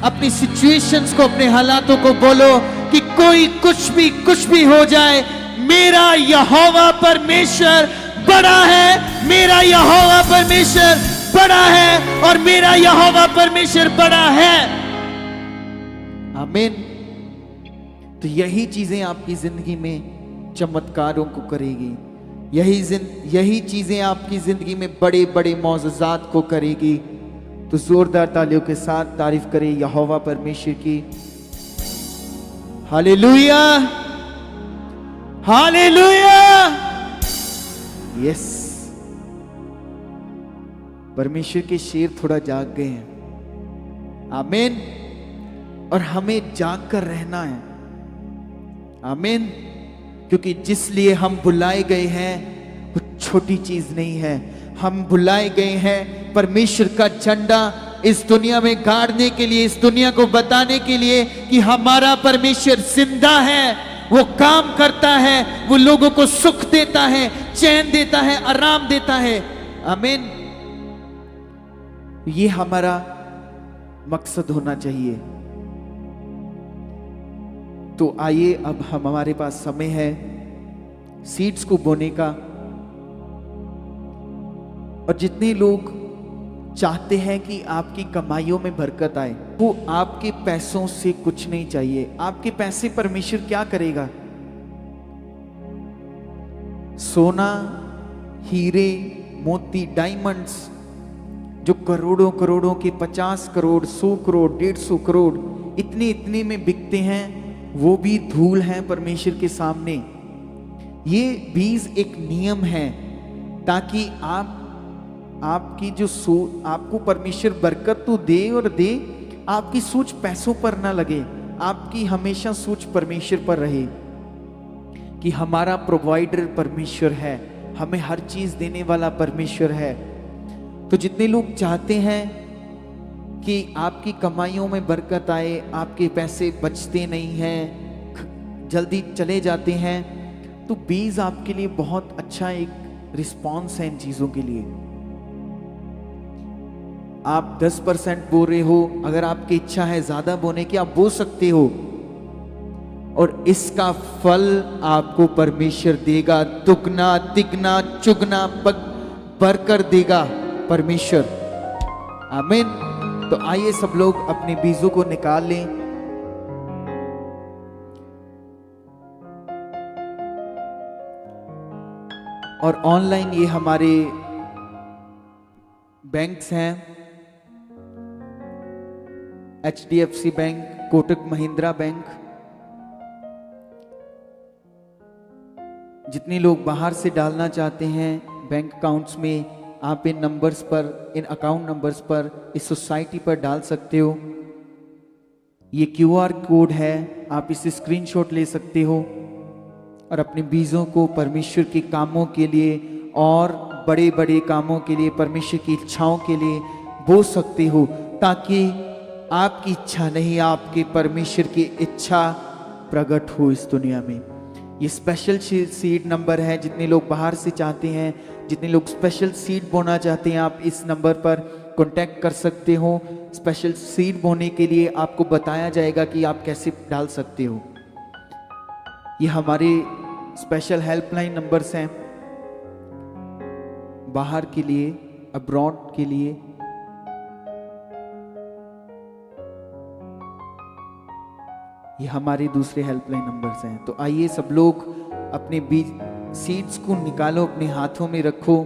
अपनी सिचुएशंस को, अपने हालातों को बोलो कि कोई कुछ भी हो जाए, मेरा यहोवा परमेश्वर बड़ा है, मेरा यहोवा परमेश्वर बड़ा है, और मेरा यहोवा परमेश्वर बड़ा है। आमीन। तो यही चीजें आपकी जिंदगी में चमत्कारों को करेगी, यही चीजें आपकी जिंदगी में बड़े बड़े मौजज़ात को करेगी। तो जोरदार तालियों के साथ तारीफ करें यहोवा परमेश्वर की। Hallelujah, hallelujah. यस, परमेश्वर के शेर थोड़ा जाग गए हैं। आमीन। और हमें जाग कर रहना है। आमीन। क्योंकि जिस लिए हम बुलाए गए हैं वो छोटी चीज नहीं है। हम बुलाए गए हैं परमेश्वर का झंडा इस दुनिया में गाड़ने के लिए, इस दुनिया को बताने के लिए कि हमारा परमेश्वर जिंदा है, वो काम करता है, वो लोगों को सुख देता है, चैन देता है, आराम देता है। आमीन। ये हमारा मकसद होना चाहिए। तो आइए, अब हमारे पास समय है सीड्स को बोने का। और जितने लोग चाहते हैं कि आपकी कमाइयों में बरकत आए, वो आपके पैसों से कुछ नहीं चाहिए। आपके पैसे परमेश्वर क्या करेगा? सोना, हीरे, मोती, डायमंड्स जो करोड़ों करोड़ों के 50 करोड़, 100 करोड़, 150 करोड़ इतने में बिकते हैं, वो भी धूल हैं परमेश्वर के सामने। ये बीज एक नियम है ताकि आपकी जो आपको परमेश्वर बरकत तो दे और दे, आपकी सोच पैसों पर ना लगे, आपकी हमेशा सोच परमेश्वर पर रहे कि हमारा प्रोवाइडर परमेश्वर है, हमें हर चीज देने वाला परमेश्वर है। तो जितने लोग चाहते हैं कि आपकी कमाइयों में बरकत आए, आपके पैसे बचते नहीं हैं, जल्दी चले जाते हैं, तो बीज आपके लिए बहुत अच्छा एक रिस्पॉन्स है इन चीजों के लिए। आप 10% बो रहे हो, अगर आपकी इच्छा है ज्यादा बोने की, आप बो सकते हो, और इसका फल आपको परमेश्वर देगा, दुगना तिगना चुगना भरकर देगा परमेश्वर। आमीन। तो आइए सब लोग अपने बीजों को निकाल लें। और ऑनलाइन ये हमारे बैंक्स हैं, HDFC bank, Kotak Mahindra bank. जितने लोग बाहर से डालना चाहते हैं बैंक अकाउंट्स में, आप इन नंबर्स पर, इन अकाउंट नंबर्स पर, इस सोसाइटी पर डाल सकते हो। ये QR कोड है, आप इसे स्क्रीनशॉट ले सकते हो और अपने बीजों को परमेश्वर के कामों के लिए और बड़े बड़े कामों के लिए, परमेश्वर की इच्छाओं के लिए बो सकते हो, ताकि आपकी इच्छा नहीं, आपके परमेश्वर की इच्छा प्रकट हो इस दुनिया में। ये स्पेशल सीड नंबर है। जितने लोग बाहर से चाहते हैं, जितने लोग स्पेशल सीड बोना चाहते हैं, आप इस नंबर पर कांटेक्ट कर सकते हो। स्पेशल सीड बोने के लिए आपको बताया जाएगा कि आप कैसे डाल सकते हो। ये हमारे स्पेशल हेल्पलाइन नंबर्स हैं बाहर के लिए, अब्रॉड के लिए। ये हमारे दूसरे हेल्पलाइन नंबर्स हैं। तो आइए सब लोग अपने बीज सीड्स को निकालो, अपने हाथों में रखो,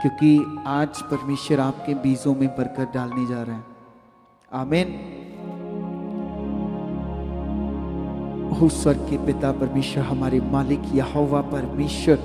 क्योंकि आज परमेश्वर आपके बीजों में बरकत डालने जा रहा है। आमीन। ओ स्वर्ग के पिता परमेश्वर, हमारे मालिक यहोवा परमेश्वर,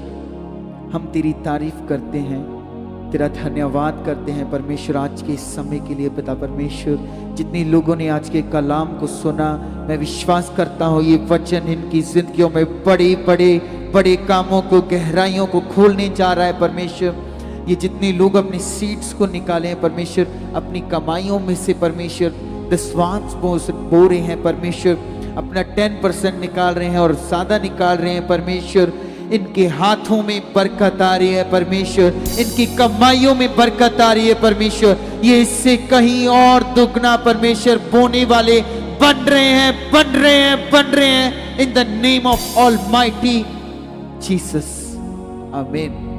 हम तेरी तारीफ करते हैं, तेरा धन्यवाद करते हैं परमेश्वर आज के इस समय के लिए। पिता परमेश्वर, जितने लोगों ने आज के कलाम को सुना, मैं विश्वास करता हूँ ये वचन इनकी जिंदगियों में बड़े बड़े बड़े कामों को, गहराइयों को खोलने जा रहा है परमेश्वर। ये जितने लोग अपने सीड्स को निकाले हैं परमेश्वर, अपनी कमाइयों में से परमेश्वर 10 बो रहे हैं परमेश्वर, अपना 10% निकाल रहे हैं और ज्यादा निकाल रहे हैं परमेश्वर। इनके हाथों में बरकत आ रही है परमेश्वर, इनकी कमाइयों में बरकत आ रही है परमेश्वर। ये इससे कहीं और दुगना परमेश्वर बोने वाले बन रहे हैं, बन रहे हैं, बन रहे हैं, in the name of almighty Jesus. आमीन।